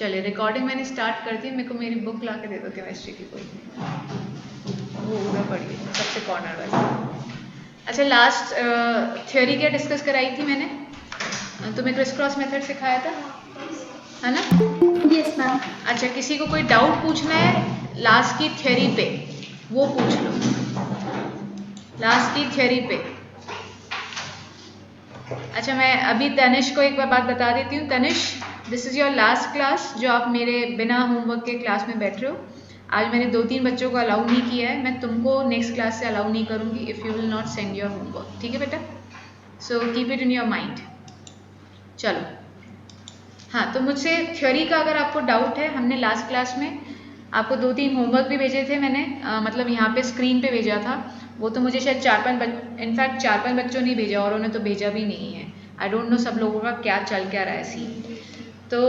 चलिए रिकॉर्डिंग मैंने स्टार्ट कर दी। मेरे को मेरी बुक ला के दे दो केमिस्ट्री की कोई, वो उधर पड़ी है सबसे कॉर्नर वाली। अच्छा, लास्ट थ्योरी क्या डिस्कस कराई थी मैंने? तुम्हें क्रिस क्रॉस मेथड सिखाया था, है ना? Yes ma'am. अच्छा, किसी को कोई डाउट पूछना है लास्ट की थ्योरी पे, वो पूछ लो लास्ट की थ्योरी पे। अच्छा, मैं अभी तनिष को एक बार बात बता देती हूँ। Tanish, this is your last class जो आप मेरे बिना होमवर्क के क्लास में बैठ रहे हो। आज मैंने 2-3 बच्चों को अलाउ नहीं किया है, मैं तुमको नेक्स्ट क्लास से अलाउ नहीं करूँगी if you will not send your homework. ठीक है बेटा? So keep it in your mind. चलो, हाँ, तो मुझसे थ्योरी का अगर आपको डाउट है, हमने लास्ट क्लास में आपको 2-3 होमवर्क भी भेजे थे मैंने, मतलब यहाँ पे स्क्रीन पे भेजा था। वो तो मुझे शायद 4-5 इनफैक्ट 4-5 बच्चों ने भेजा और उन्हें तो भेजा भी नहीं है। आई डोंट नो सब लोगों का क्या चल क्या रहा है सीन। तो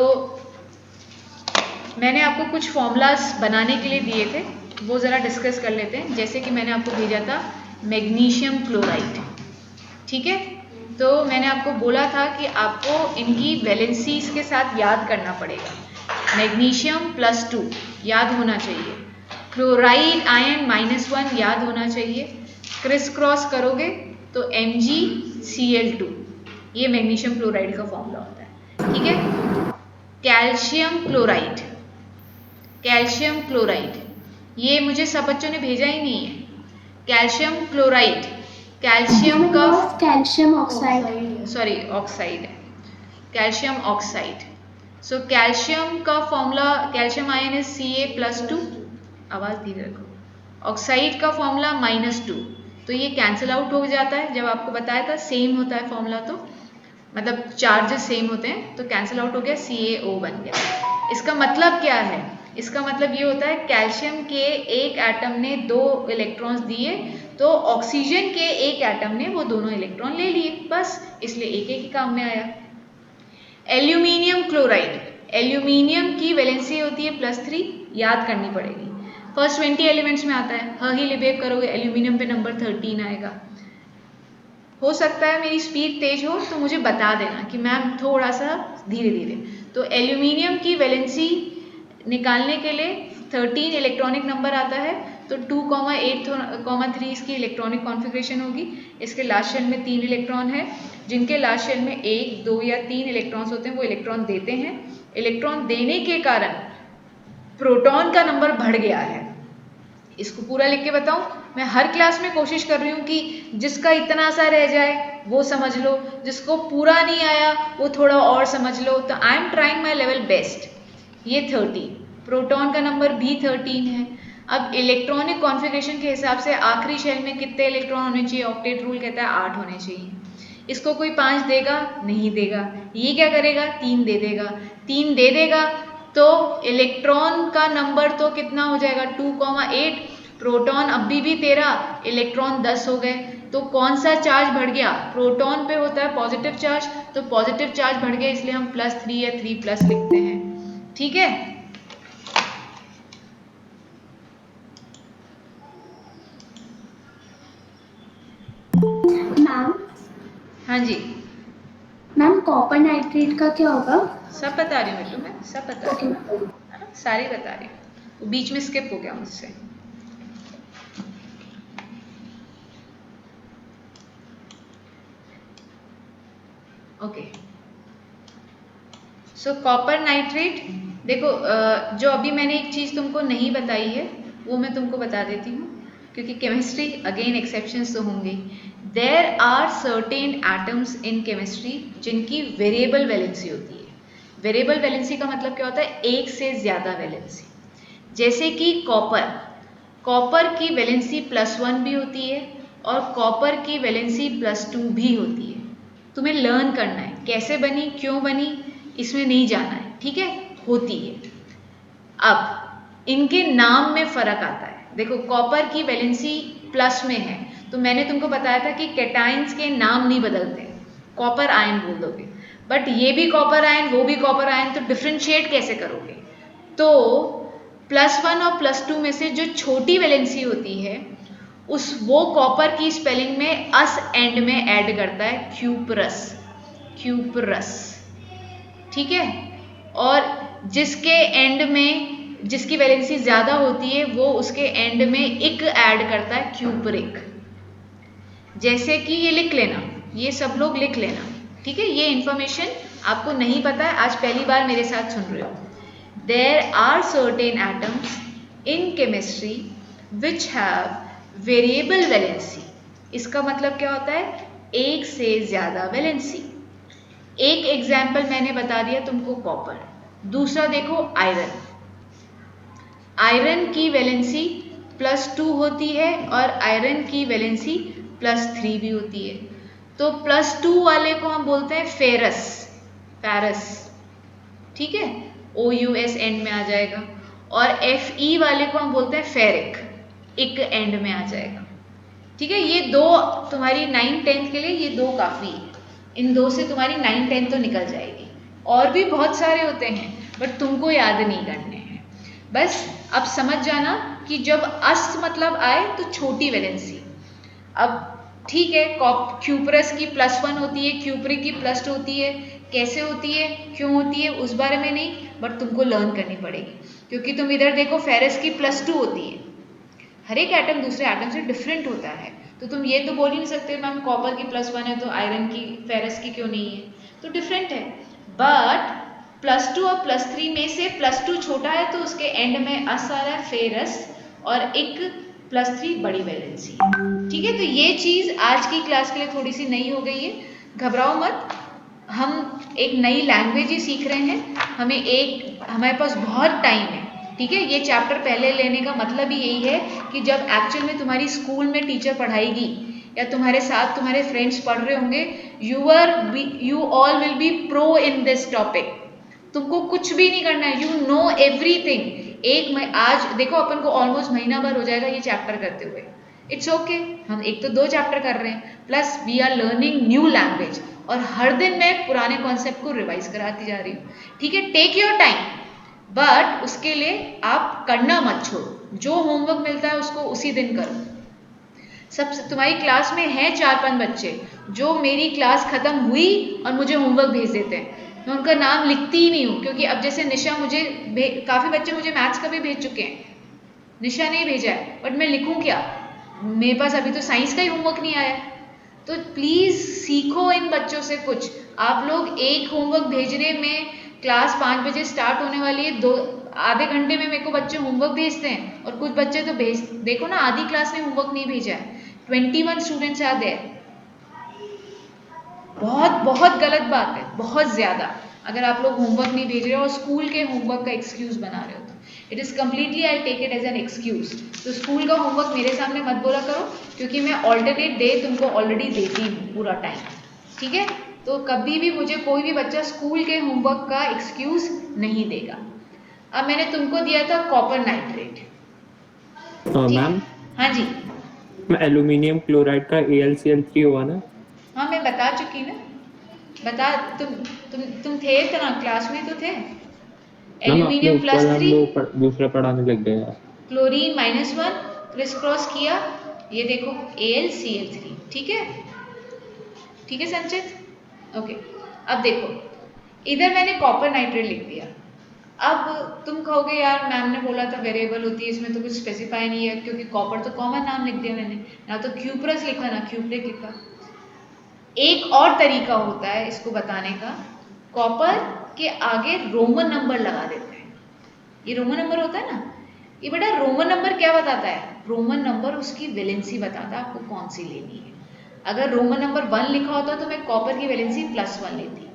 मैंने आपको कुछ फॉर्मूलाज बनाने के लिए दिए थे, वो ज़रा डिस्कस कर लेते हैं। जैसे कि मैंने आपको भेजा था मैग्नीशियम क्लोराइड, ठीक है? तो मैंने आपको बोला था कि आपको इनकी वैलेंसीज के साथ याद करना पड़ेगा। मैग्नीशियम +2 याद होना चाहिए, क्लोराइड आयन -1 याद होना चाहिए। क्रिस क्रॉस करोगे तो MgCl2, ये मैग्नीशियम क्लोराइड का फॉर्मूला होता है, ठीक है? कैल्शियम क्लोराइड, कैल्शियम क्लोराइड, ये मुझे सब बच्चों ने भेजा ही नहीं है। कैल्शियम क्लोराइड, कैल्शियम का calcium oxide, sorry oxide, calcium oxide. So calcium का formula, calcium ion is Ca+2, आवाज धीरे रखो। ऑक्साइड का फॉर्मूला -2, तो ये कैंसिल आउट हो जाता है। जब आपको बताया था सेम होता है फॉर्मूला, तो मतलब चार्जेस सेम होते हैं, तो कैंसिल आउट हो गया, CaO बन गया। इसका मतलब क्या है? इसका मतलब ये होता है कैल्शियम के एक एटम ने 2 इलेक्ट्रॉन्स दिए, तो ऑक्सीजन के एक एटम ने वो दोनों इलेक्ट्रॉन ले लिए, बस इसलिए एक एक ही काम में आया। एल्यूमिनियम क्लोराइड, एल्यूमिनियम की वैलेंसी होती है +3, याद करनी पड़ेगी। फर्स्ट 20 एलिमेंट्स में आता है, हाँ ही लिबेव करोगे एल्यूमिनियम पे नंबर 13 आएगा। हो सकता है मेरी स्पीड तेज हो तो मुझे बता देना कि मैम थोड़ा सा धीरे धीरे। तो एल्यूमिनियम की वैलेंसी निकालने के लिए 13 इलेक्ट्रॉनिक नंबर आता है, तो 2,8,3 इसकी इलेक्ट्रॉनिक कॉन्फ़िगरेशन होगी। इसके लास्ट शेल में 3 इलेक्ट्रॉन है, जिनके लास्ट शेल में 1, 2 या 3 इलेक्ट्रॉन्स होते हैं, वो इलेक्ट्रॉन देते हैं। इलेक्ट्रॉन देने के कारण प्रोटॉन का नंबर बढ़ गया है। इसको पूरा लिख के बताऊं? मैं हर क्लास में कोशिश कर रही हूँ कि जिसका इतना सा रह जाए वो समझ लो, जिसको पूरा नहीं आया वो थोड़ा और समझ लो। तो I am trying my level best. ये 13, प्रोटॉन का नंबर भी 13 है। अब इलेक्ट्रॉनिक कॉन्फ़िगरेशन के हिसाब से आखिरी शेल में कितने इलेक्ट्रॉन होने चाहिए? ऑक्टेट रूल कहता है 8 होने चाहिए। इसको कोई 5 देगा? नहीं देगा। ये क्या करेगा? 3 दे देगा। 3 दे देगा तो इलेक्ट्रॉन का नंबर तो कितना हो जाएगा? 2,8। प्रोटॉन अभी भी 13, इलेक्ट्रॉन 10 हो गए। तो कौन सा चार्ज बढ़ गया? प्रोटॉन पे होता है पॉजिटिव चार्ज, तो पॉजिटिव चार्ज बढ़ गया, इसलिए हम +3 या 3+ लिखते हैं। ठीक है? मैम। हाँ जी मैम, कॉपर नाइट्रेट का क्या होगा? सब बता रही हूँ मैं तुम्हें, सब बता रही हूँ, है ना? सारी बता रही हूँ, बीच में स्किप हो गया मुझसे। ओके, सो कॉपर नाइट्रेट, देखो जो अभी मैंने एक चीज़ तुमको नहीं बताई है वो मैं तुमको बता देती हूँ, क्योंकि केमिस्ट्री अगेन एक्सेप्शंस तो होंगे। There are certain atoms in chemistry जिनकी वेरिएबल वैलेंसी होती है। वेरिएबल वैलेंसी का मतलब क्या होता है? एक से ज़्यादा वैलेंसी। जैसे कि कॉपर, कॉपर की वैलेंसी +1 भी होती है और कॉपर की वैलेंसी +2 भी होती है। तुम्हें लर्न करना है कैसे बनी, क्यों बनी, इसमें नहीं जाना है, ठीक है? होती है। अब इनके नाम में फर्क आता है। देखो, कॉपर की वैलेंसी प्लस में है, तो मैंने तुमको बताया था कि कैटायंस के नाम नहीं बदलते, कॉपर आयन बोल दोगे। बट ये भी कॉपर आयन, वो भी कॉपर आयन, तो डिफ्रेंशिएट कैसे करोगे? तो +1 और +2 में से जो छोटी वैलेंसी होती है वो कॉपर की स्पेलिंग में अस एंड में ऐड करता है, क्यूपरस, क्यूपरस। ठीक है? और जिसके एंड में जिसकी वैलेंसी ज़्यादा होती है वो उसके एंड में इक ऐड करता है, क्यूपरिक। जैसे कि ये लिख लेना, ये सब लोग लिख लेना, ठीक है। ये इंफॉर्मेशन आपको नहीं पता है, आज पहली बार मेरे साथ सुन रहे हो। There are certain atoms in chemistry which have variable valency. इसका मतलब क्या होता है? एक से ज़्यादा वैलेंसी। एक एग्जाम्पल मैंने बता दिया तुमको, कॉपर। दूसरा देखो, आयरन। आयरन की वैलेंसी +2 होती है और आयरन की वैलेंसी +3 भी होती है। तो +2 वाले को हम बोलते हैं फेरस, फेरस, ठीक है, OUS एंड में आ जाएगा। और Fe वाले को हम बोलते हैं फेरिक, इक एंड में आ जाएगा, ठीक है। ये दो तुम्हारी 9th 10th के लिए, ये दो काफ़ी है। इन दो से तुम्हारी 9th 10th तो निकल जाएगी। और भी बहुत सारे होते हैं बट तुमको याद नहीं करने हैं। बस अब समझ जाना कि जब अस्त मतलब आए तो छोटी वैलेंसी। अब ठीक है, क्यूपरस की +1 होती है, क्यूपरिक की +2 होती है। कैसे होती है, क्यों होती है, उस बारे में नहीं, बट तुमको लर्न करनी पड़ेगी। क्योंकि तुम इधर देखो, फेरस की +2 होती है। हर एक एटम दूसरे एटम से डिफरेंट होता है। तो तुम ये तो बोल ही नहीं सकते मैम कॉपर की +1 है तो आयरन की, फेरस की क्यों नहीं है, तो डिफरेंट है। बट +2 और +3 में से +2 छोटा है तो उसके एंड में अस आ रहा है, फेरस, और एक +3 बड़ी वैलेंसी, ठीक है। तो ये चीज़ आज की क्लास के लिए थोड़ी सी नई हो गई है, घबराओ मत। हम एक नई लैंग्वेज ही सीख रहे हैं, हमारे पास बहुत टाइम है, ठीक है। ये चैप्टर पहले लेने का मतलब ही यही है कि जब एक्चुअल में तुम्हारी स्कूल में टीचर पढ़ाएगी या तुम्हारे साथ तुम्हारे फ्रेंड्स पढ़ रहे होंगे, you all will be pro in this topic. तुमको कुछ भी नहीं करना है, यू नो एवरीथिंग। आज देखो अपन को ऑलमोस्ट महीना भर हो जाएगा ये चैप्टर करते हुए। इट्स ओके, हम एक तो 2 चैप्टर कर रहे हैं, plus we are learning new language, और हर दिन मैं पुराने कॉन्सेप्ट को रिवाइज कराती जा रही हूँ, ठीक है। टेक योर टाइम, बट उसके लिए आप करना मत छोड़ो। जो होमवर्क मिलता है उसको उसी दिन करो। सब तुम्हारी क्लास में हैं 4-5 बच्चे जो मेरी क्लास खत्म हुई और मुझे होमवर्क भेज देते हैं। मैं उनका नाम लिखती ही नहीं हूँ, क्योंकि अब जैसे निशा मुझे काफ़ी बच्चे मुझे मैथ्स का भी भेज चुके हैं, निशा नहीं भेजा है, बट मैं लिखूँ क्या, मेरे पास अभी तो साइंस का ही होमवर्क नहीं आया। तो प्लीज़ सीखो इन बच्चों से कुछ। आप लोग एक होमवर्क भेजने में, क्लास 5 बजे स्टार्ट होने वाली है, आधे घंटे में मेरे को बच्चे होमवर्क भेजते हैं, और कुछ बच्चे तो देखो ना, आधी क्लास ने होमवर्क नहीं भेजा है। 21 स्टूडेंट्स आर देयर। बहुत बहुत गलत बात है, बहुत ज़्यादा। अगर आप लोग होमवर्क नहीं भेज रहे हो और स्कूल के होमवर्क का एक्सक्यूज़ बना रहे हो, तो it is completely, I take it as an excuse. तो स्कूल का होमवर्क मेरे सामने मत बोला करो, क्योंकि मैं ऑल्टरनेट डे तुमको ऑलरेडी देती हूँ पूरा टाइम, ठीक है। तो कभी भी मुझे कोई भी बच्चा स्कूल के होमवर्क का एक्सक्यूज़ नहीं देगा। अब मैंने तुमको दिया था कॉपर नाइट्रेट, मैम। हाँ जी, एल्यूमिनियम क्लोराइड का AlCl3 हुआ ना? हाँ मैं बता चुकी ना, बता तुम थे तो ना, क्लास में तो थे। एल्यूमिनियम +3, दूसरा पढ़ाने लग गए यार। क्लोरीन -1, क्रिस क्रॉस किया, ये देखो AlCl3, ठीक है, ठीक है संचित, ओके। अब देखो इधर मैंने कॉपर नाइट्रेट लिख दिया। अब तुम कहोगे यार मैम ने बोला था वेरिएबल होती है, इसमें तो कुछ स्पेसिफाई नहीं है, क्योंकि कॉपर तो कॉमन नाम लिख दिया मैंने, ना तो क्यूपरस लिखा ना क्यूपरिक लिखा। एक और तरीका होता है इसको बताने का, कॉपर के आगे रोमन नंबर लगा देते हैं। ये रोमन नंबर होता है ना, ये बेटा रोमन नंबर क्या बताता है, रोमन नंबर उसकी वैलेंसी बताता है आपको कौन सी लेनी है। अगर रोमन नंबर 1 लिखा होता तो मैं कॉपर की वैलेंसी +1 लेती,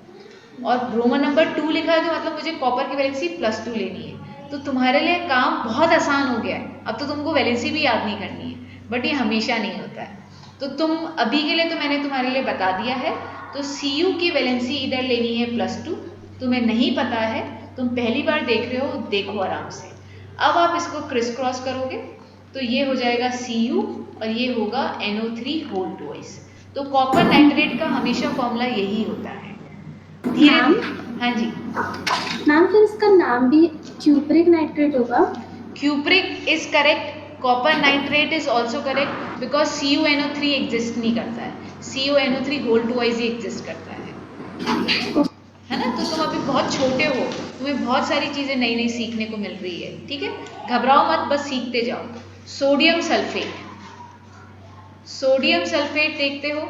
और रोमन नंबर 2 लिखा है तो मतलब मुझे कॉपर की वैलेंसी +2 लेनी है। तो तुम्हारे लिए काम बहुत आसान हो गया है, अब तो तुमको वैलेंसी भी याद नहीं करनी है, बट ये हमेशा नहीं होता है। तो तुम अभी के लिए तो मैंने तुम्हारे लिए बता दिया है। तो Cu की वैलेंसी इधर लेनी है +2, तुम्हें नहीं पता है, तुम पहली बार देख रहे हो, देखो आराम से। अब आप इसको क्रिस क्रॉस करोगे तो ये हो जाएगा Cu और ये होगा NO3 होल ट्वाइस। तो कॉपर नाइट्रेट का हमेशा फॉर्मूला यही होता है। धीरे, हाँ जी मैम, फिर इसका नाम भी क्यूपरिक नाइट्रेट होगा? Cupric is correct, copper nitrate is also correct, because CuNO3 exist नहीं करता है, CuNO3 होल ट्वाइस ही एग्जिस्ट करता है ना। तो तुम अभी बहुत छोटे हो, तुम्हें बहुत सारी चीज़ें नई नई सीखने को मिल रही है, ठीक है। घबराओ मत, बस सीखते जाओ। सोडियम सल्फेट, सोडियम सल्फेट देखते हो,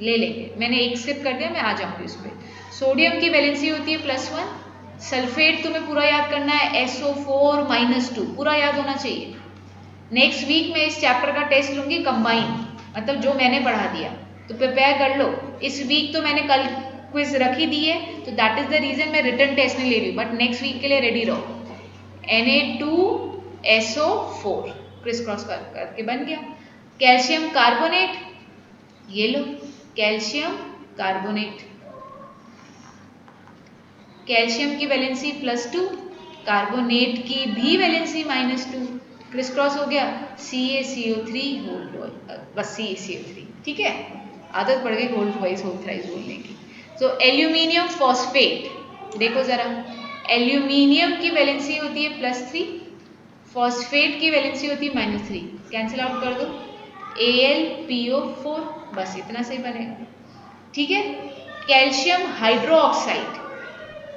ले लेंगे, मैंने एक सिप कर दिया, मैं आ जाऊंगी उस पर। सोडियम की वैलेंसी होती है +1, सल्फेट तुम्हें पूरा याद करना है SO4-2, पूरा याद होना चाहिए। नेक्स्ट वीक में इस चैप्टर का टेस्ट लूंगी कंबाइन, मतलब जो मैंने पढ़ा दिया, तो प्रिपेयर कर लो। इस वीक तो मैंने कल क्विज रख ही दी है, तो दैट इज द रीजन मैं रिटर्न टेस्ट नहीं ले रही हूँ, बट नेक्स्ट वीक के लिए रेडी रहो। Na2SO4 क्रिस क्रॉस करके बन गया। कैल्शियम कार्बोनेट, ये लो कैल्शियम कार्बोनेट, कैल्शियम की वैलेंसी +2, कार्बोनेट की भी वैलेंसी -2, क्रिस क्रॉस हो गया, CaCO3 बस CaCO3, ठीक है। आदत पड़ गई होल्ड वाइज होल थ्राइस बोलने की। तो एल्यूमिनियम फॉस्फेट, देखो जरा, एल्यूमिनियम की वैलेंसी होती है +3, फॉस्फेट की वैलेंसी होती है -3, कैंसिल आउट कर दो, AlPO4, बस इतना सही बनेगा, ठीक है। कैल्शियम हाइड्रोक्साइड,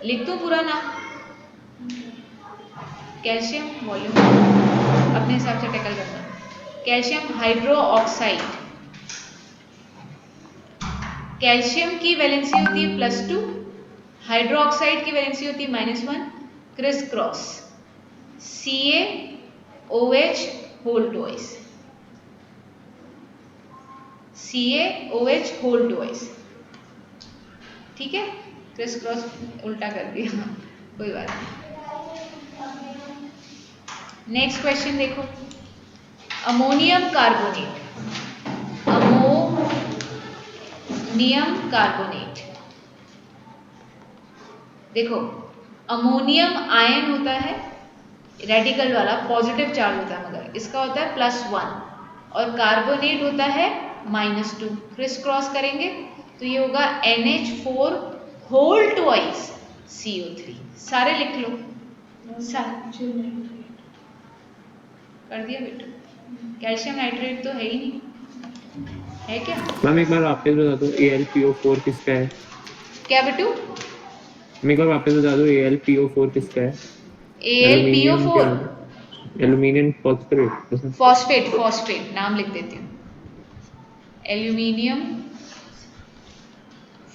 लिख दो पूरा नाम, कैल्शियम वॉल्यूम अपने हिसाब से टैकल करना। कैल्शियम हाइड्रोक्साइड, कैल्शियम की वैलेंसी होती है +2, हाइड्रोक्साइड की वैलेंसी होती है -1, criss cross, CaOH whole twice, CaOH whole twice, ठीक है। क्रिस क्रॉस उल्टा कर दिया, कोई बात नहीं। नेक्स्ट क्वेश्चन देखो, अमोनियम कार्बोनेट, अमोनियम कार्बोनेट, देखो अमोनियम आयन होता है रेडिकल वाला, पॉजिटिव चार्ज होता है, मगर इसका होता है +1, और कार्बोनेट होता है -2, क्रिस क्रॉस करेंगे तो ये होगा NH4 होल ट्वाइस CO3, सारे लिख लो, कर दिया बेटा। कैल्शियम नाइट्रेट तो है ही नहीं, है क्या? मैम एक बार वापस बता दो AlPO4 किसका है? क्या बेटू? मैं एक बार वापस बता दो AlPO4 किसका है? AlPO4 aluminium phosphate, phosphate, phosphate नाम लिख देती हूँ, एल्यूमिनियम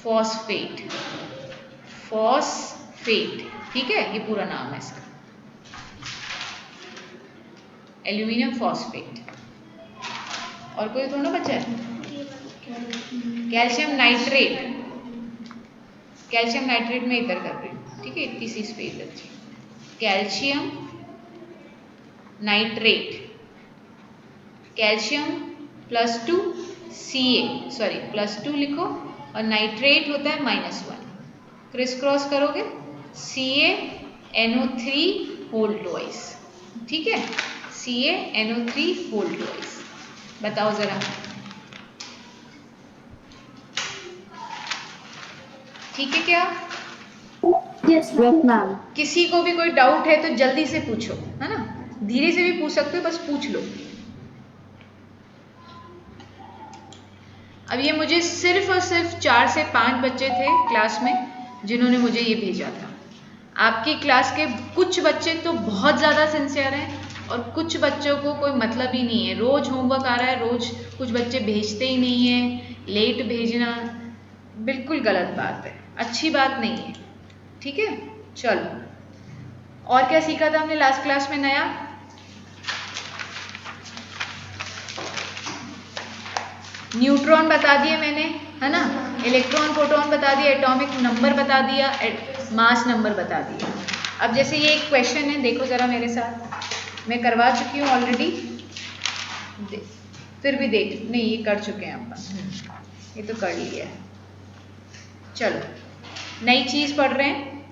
फॉस्फेट, फॉस्फेट, ठीक है, ये पूरा नाम है इसका, एल्यूमिनियम फॉस्फेट। और कोई थोड़ा बचा है? कैल्शियम नाइट्रेट, कैल्शियम नाइट्रेट में इधर कर रही हूँ, ठीक है, इतनी सी स्पेस अच्छी। कैल्शियम नाइट्रेट, कैल्शियम +2 +2 लिखो, और नाइट्रेट होता है -1, क्रिस क्रॉस करोगे CaNO3 होल ट्वाइस, ठीक है, CaNO3 होल ट्वाइस। बताओ जरा, ठीक है क्या? Yes ma'am. किसी को भी कोई डाउट है तो जल्दी से पूछो, है ना, धीरे से भी पूछ सकते हो, बस पूछ लो। अब ये मुझे सिर्फ और सिर्फ 4 से 5 बच्चे थे क्लास में जिन्होंने मुझे ये भेजा था। आपकी क्लास के कुछ बच्चे तो बहुत ज़्यादा सिंसियर हैं और कुछ बच्चों को कोई मतलब ही नहीं है, रोज़ होमवर्क आ रहा है, रोज़ कुछ बच्चे भेजते ही नहीं हैं, लेट भेजना बिल्कुल गलत बात है, अच्छी बात नहीं है, ठीक है। चलो, और क्या सीखा था हमने लास्ट क्लास में नया? न्यूट्रॉन बता दिए मैंने, है ना, इलेक्ट्रॉन प्रोटॉन बता दिया, एटॉमिक नंबर बता दिया, मास नंबर बता दिया। अब जैसे ये एक क्वेश्चन है, देखो ज़रा मेरे साथ, मैं करवा चुकी हूँ ऑलरेडी, फिर भी देख, नहीं ये कर चुके हैं अपन, ये तो कर लिया है। चलो नई चीज़ पढ़ रहे हैं,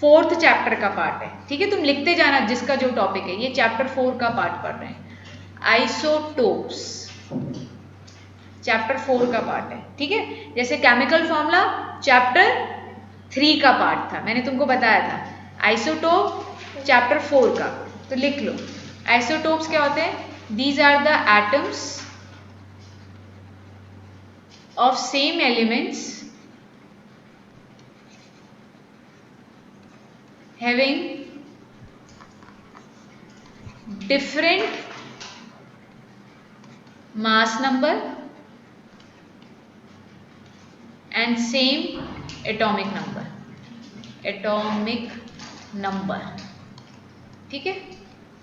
4th चैप्टर का पार्ट है, ठीक है, तुम लिखते जाना जिसका जो टॉपिक है, ये चैप्टर 4 का पार्ट पढ़ रहे हैं, आइसोटोप्स, चैप्टर 4 का पार्ट है, ठीक है। जैसे केमिकल फॉर्मूला चैप्टर 3 का पार्ट था, मैंने तुमको बताया था, आइसोटोप चैप्टर 4 का, तो लिख लो। आइसोटोप्स क्या होते हैं? These are the atoms of same elements having different mass number and same atomic number। ठीक है,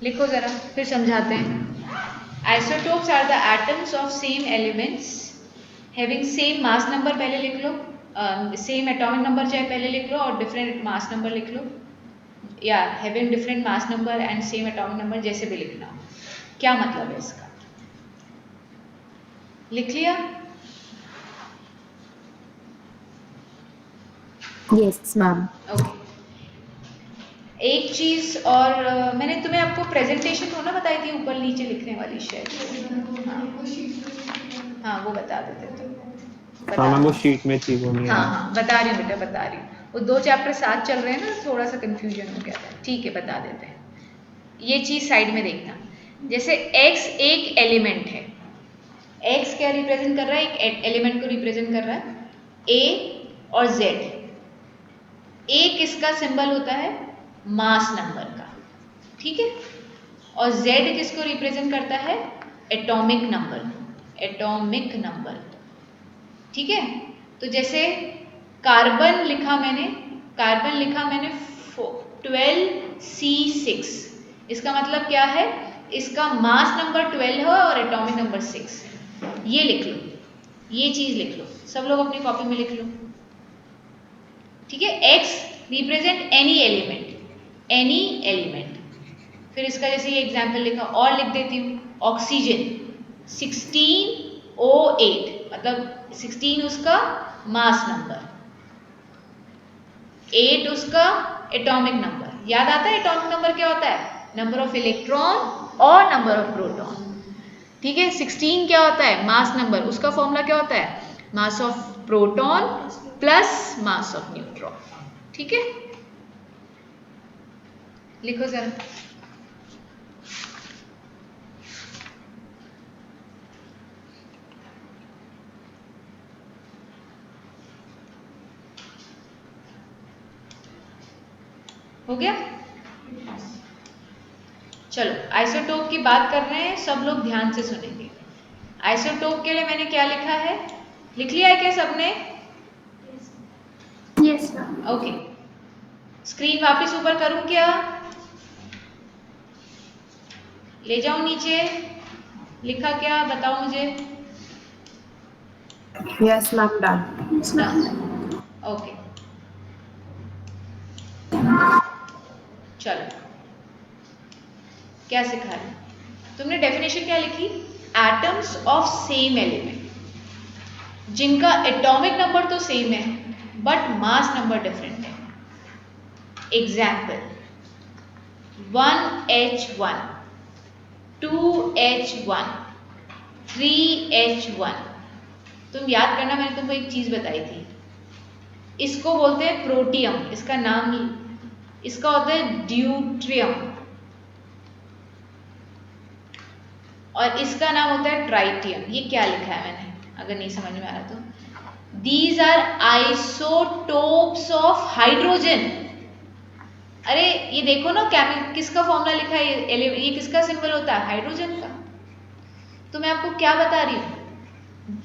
लिखो जरा, फिर समझाते हैं। Isotopes are the atoms of same elements having same mass number, पहले लिख लो, सेम एटॉमिक नंबर चाहे पहले लिख लो और डिफरेंट मास नंबर लिख लो, या having different mass number and same atomic number, जैसे भी लिखना हो। क्या मतलब है इसका, लिख लिया? Yes ma'am. ओके, एक चीज और मैंने तुम्हें आपको प्रेजेंटेशन थोड़ा बताई थी ऊपर नीचे लिखने वाली शायद, हाँ वो बता देते तो हाँ मैम, वो शीट में थी वो नहीं हाँ आई। हाँ बता रही हूँ बेटा, बता रही हूँ, वो 2 चैप्टर साथ चल रहे हैं ना, थोड़ा सा कंफ्यूजन हो गया था। ठीक है, बता देते हैं। ये चीज साइड में देखना, जैसे x एक एलिमेंट है, x क्या रिप्रेजेंट कर रहा है, एक एलिमेंट को रिप्रेजेंट कर रहा है, a और z। a किसका सिंबल होता है, मास नंबर का, ठीक है, और z किसको रिप्रेजेंट करता है, एटॉमिक नंबर, ठीक है। तो जैसे कार्बन लिखा मैंने 12C6, इसका मतलब क्या है, इसका मास नंबर 12 है और एटॉमिक नंबर 6। ये लिख लो, ये चीज लिख लो, सब लोग अपनी कॉपी में लिख लो, ठीक है। x रिप्रेजेंट एनी एलिमेंट, फिर इसका जैसे ये एग्जाम्पल लिखा और लिख देती हूँ, ऑक्सीजन 16O8, मतलब 16 उसका मास नंबर, 8 उसका एटॉमिक नंबर। याद आता है एटॉमिक नंबर क्या होता है, नंबर ऑफ इलेक्ट्रॉन और नंबर ऑफ प्रोटॉन, ठीक है। 16 क्या होता है, मास नंबर, उसका फॉर्मूला क्या होता है, mass of proton plus mass of neutron, ठीक है। लिखो जरा, हो गया? चलो आइसोटोप की बात कर रहे हैं, सब लोग ध्यान से सुनेंगे। आइसोटोप के लिए मैंने क्या लिखा है, लिख लिया है क्या सबने? Yes ma'am. ओके, स्क्रीन वापस ऊपर करूं क्या, ले जाऊं नीचे, लिखा क्या बताओ मुझे? Yes ma'am, done. Yes ma'am. Okay, चलो क्या सिखा रहे, तुमने डेफिनेशन क्या लिखी, एटम्स ऑफ सेम एलिमेंट जिनका एटॉमिक नंबर तो सेम है बट मास नंबर डिफरेंट है। Example 1H1, 2H1, 3H1। तुम याद करना, मैंने तुमको एक चीज बताई थी, इसको बोलते हैं प्रोटियम, इसका नाम, इसका होता है ड्यूट्रियम, और इसका नाम होता है ट्राइटियम। ये क्या लिखा है मैंने, अगर नहीं समझ में आ रहा तो, these are isotopes of hydrogen. अरे ये देखो ना, क्या किसका फॉर्मूला लिखा है, ये किसका सिंबल होता है, हाइड्रोजन का। तो मैं आपको क्या बता रही हूँ,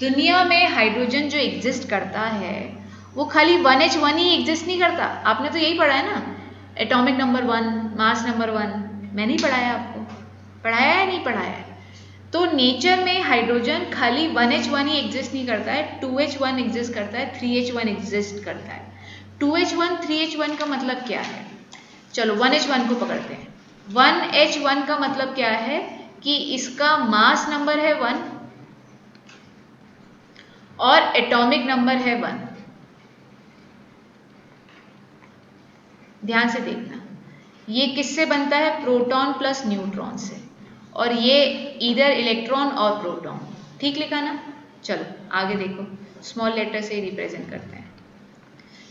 दुनिया में हाइड्रोजन जो एग्जिस्ट करता है वो खाली 1H1 ही एग्जिस्ट नहीं करता। आपने तो यही पढ़ा है ना, एटॉमिक नंबर 1, मास नंबर 1, मैंने ही पढ़ाया आपको, पढ़ाया है नहीं पढ़ाया? तो नेचर में हाइड्रोजन खाली 1H1 ही एग्जिस्ट नहीं करता है, 2H1 एग्जिस्ट करता है, 3H1 एग्जिस्ट करता है। 2H1 3H1 का मतलब क्या है, चलो 1H1 को पकड़ते हैं। 1H1 का मतलब क्या है कि इसका मास नंबर है 1 और एटॉमिक नंबर है 1। ध्यान से देखना, ये किससे बनता है, प्रोटॉन प्लस न्यूट्रॉन से, और ये इधर इलेक्ट्रॉन और प्रोटॉन, ठीक लिखा ना। चलो आगे देखो, स्मॉल लेटर से रिप्रेजेंट करते हैं,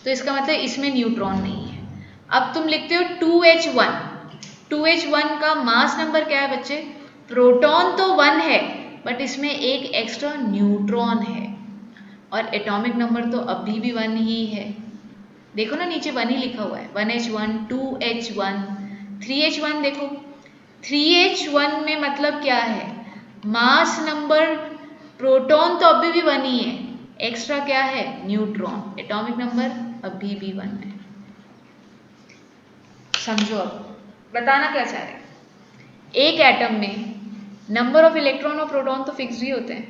तो इसका मतलब इसमें न्यूट्रॉन नहीं है। अब तुम लिखते हो 2H1, 2H1 का मास नंबर क्या है बच्चे, प्रोटॉन तो 1 है बट इसमें एक एक्स्ट्रा न्यूट्रॉन है, और एटॉमिक नंबर तो अभी भी 1 ही है। देखो ना नीचे 1 ही लिखा हुआ है, 1H1, 2H1, 3H1 देखो, 3H1 में मतलब क्या है, मास नंबर प्रोटॉन तो अभी भी 1 ही है, एक्स्ट्रा क्या है न्यूट्रॉन, एटॉमिक नंबर अभी भी 1 है। समझो अब बताना क्या चाह रहे हैं। एक एटम में नंबर ऑफ इलेक्ट्रॉन और प्रोटॉन तो फिक्स ही होते हैं,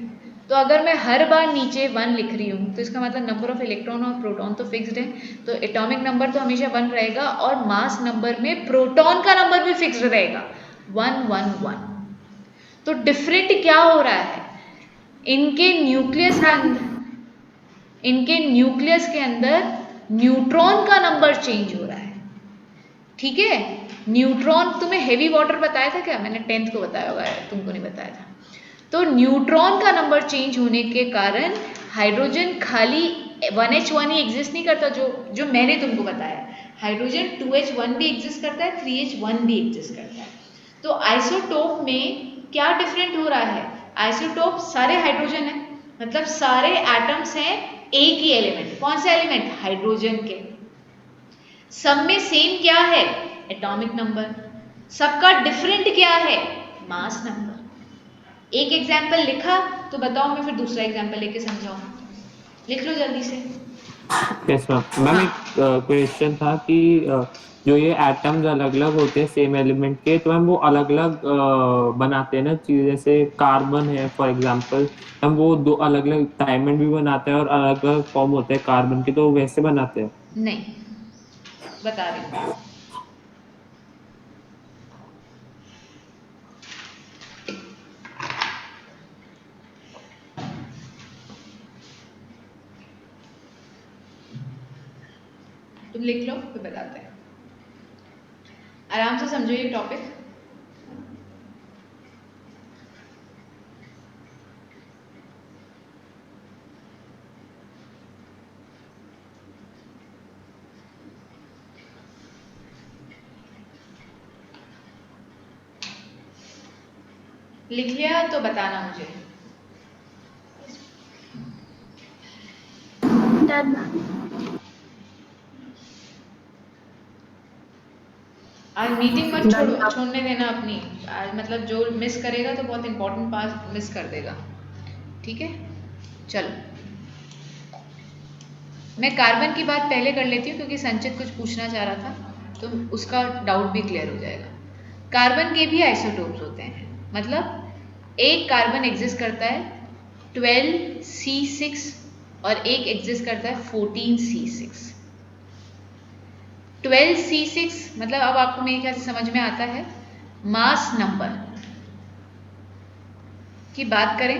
तो अगर मैं हर बार नीचे 1 लिख रही हूँ तो इसका मतलब नंबर ऑफ इलेक्ट्रॉन और प्रोटॉन तो फिक्स्ड है, तो एटॉमिक नंबर तो हमेशा 1 रहेगा और मास नंबर में प्रोटॉन का नंबर भी फिक्स्ड रहेगा 1 1 1। तो डिफरेंट क्या हो रहा है, इनके न्यूक्लियस के अंदर न्यूट्रॉन का नंबर चेंज हो रहा है। ठीक है, न्यूट्रॉन तुम्हें हेवी वाटर बताया था क्या, मैंने 10th को बताया होगा, तुमको नहीं बताया था। तो न्यूट्रॉन का नंबर चेंज होने के कारण हाइड्रोजन खाली 1H1 ही एग्जिस्ट नहीं करता, जो मैंने तुमको बताया, हाइड्रोजन 2H1 भी एग्जिस्ट करता है, 3H1 भी एग्जिस्ट करता है। तो आइसोटोप में क्या डिफरेंट हो रहा है, आइसोटोप सारे हाइड्रोजन है, मतलब सारे एटम्स हैं एक ही एलिमेंट, कौन सा एलिमेंट, हाइड्रोजन के। सब में सेम क्या है, एटॉमिक नंबर, सबका डिफरेंट क्या है, मास नंबर। एक एग्जाम्पल लिखा तो बताओ, मैं फिर दूसरा एग्जाम्पल लेके समझाऊं, लिख लो जल्दी से। Yes ma'am. मैम एक क्वेश्चन था कि जो ये एटम्स अलग अलग होते हैं सेम एलिमेंट के, तो मैम वो अलग अलग बनाते हैं ना चीज़, जैसे कार्बन है फॉर एग्जांपल, हम वो दो अलग अलग डायमंड भी बनाते हैं और अलग अलग फॉर्म होते हैं कार्बन के, तो वैसे बनाते हैं। नहीं, बता रही हूँ। तुम लिख लो फिर बताते हैं, आराम से समझो ये टॉपिक। लिख लिया तो बताना मुझे। डन। आज मीटिंग मत छोड़ने देना अपनी, आज मतलब जो मिस करेगा तो बहुत इंपॉर्टेंट पार्ट मिस कर देगा, ठीक है। चलो मैं कार्बन की बात पहले कर लेती हूँ क्योंकि संचित कुछ पूछना चाह रहा था, तो उसका डाउट भी क्लियर हो जाएगा। कार्बन के भी आइसोटोप्स होते हैं, मतलब एक कार्बन एग्जिस्ट करता है 12C6 और एक एग्जिस्ट करता है 14C6। 12C6 मतलब अब आपको मेरे ख्याल से समझ में आता है, मास नंबर की बात करें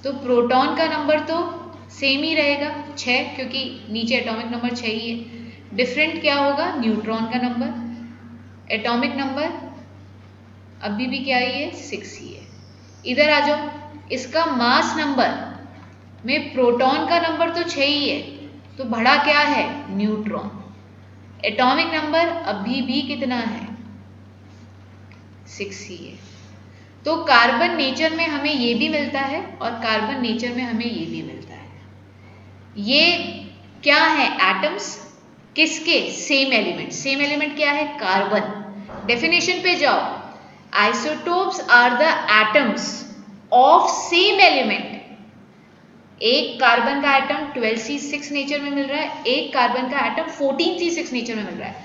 तो प्रोटॉन का नंबर तो सेम ही रहेगा 6, क्योंकि नीचे एटॉमिक नंबर 6 ही है। डिफरेंट क्या होगा, न्यूट्रॉन का नंबर, एटॉमिक नंबर अभी भी क्या ही है, 6 ही है। इधर आ जाओ, इसका मास नंबर में प्रोटॉन का नंबर तो 6 ही है, तो बढ़ा क्या है, न्यूट्रॉन। एटॉमिक नंबर अभी भी कितना है, 6 ही है। तो कार्बन नेचर में हमें ये भी मिलता है और कार्बन नेचर में हमें ये भी मिलता है। ये क्या है, एटम्स किसके, सेम एलिमेंट। सेम एलिमेंट क्या है, कार्बन। डेफिनेशन पे जाओ, isotopes are the atoms of same element. एक कार्बन का एटम 12C6 नेचर में मिल रहा है, एक कार्बन का एटम 14C6 नेचर में मिल रहा है,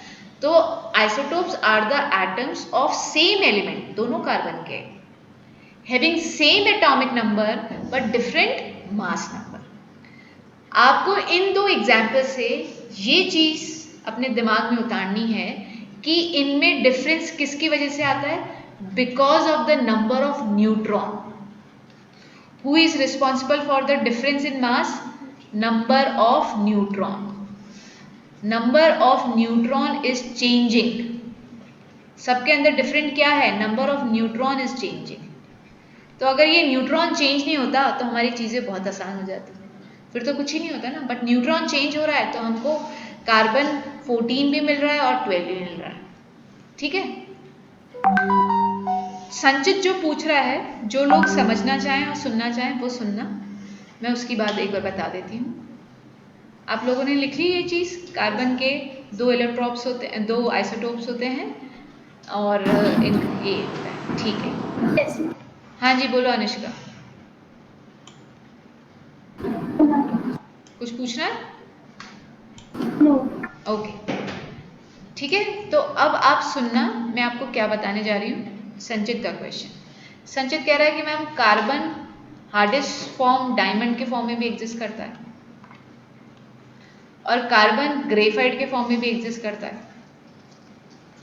तो isotopes are the atoms of same element, दोनों कार्बन के, having same atomic number but different mass number. आपको इन दो एग्जाम्पल से ये चीज अपने दिमाग में उतारनी है कि इनमें डिफरेंस किसकी वजह से आता है, because of the number of neutron. Who is responsible for the difference in mass? Number of neutron. Number of neutron is changing. सबके अंदर डिफरेंट क्या है, number of neutron is changing. तो अगर ये न्यूट्रॉन चेंज नहीं होता तो हमारी चीज़ें बहुत आसान हो जाती, फिर तो कुछ ही नहीं होता ना। बट न्यूट्रॉन चेंज हो रहा है तो हमको कार्बन 14 भी मिल रहा है और 12 भी मिल रहा है, ठीक है। संचित जो पूछ रहा है, जो लोग समझना चाहें और सुनना चाहें वो सुनना, मैं उसकी बात एक बार बता देती हूँ। आप लोगों ने लिख ली ये चीज़? कार्बन के 2 इलेक्ट्रॉन्स होते हैं, 2 आइसोटोप्स होते हैं और एक ये होता है, ठीक है। Yes, ma'am. हाँ जी, बोलो अनुष्का, कुछ पूछना है? No. ओके, ठीक है। तो अब आप सुनना, मैं आपको क्या बताने जा रही हूँ। संचित का क्वेश्चन, संचित कह रहा है कि ma'am carbon hardest form diamond के फॉर्म में भी एग्जिस्ट करता है और कार्बन ग्रेफाइट के फॉर्म में भी एग्जिस्ट करता है,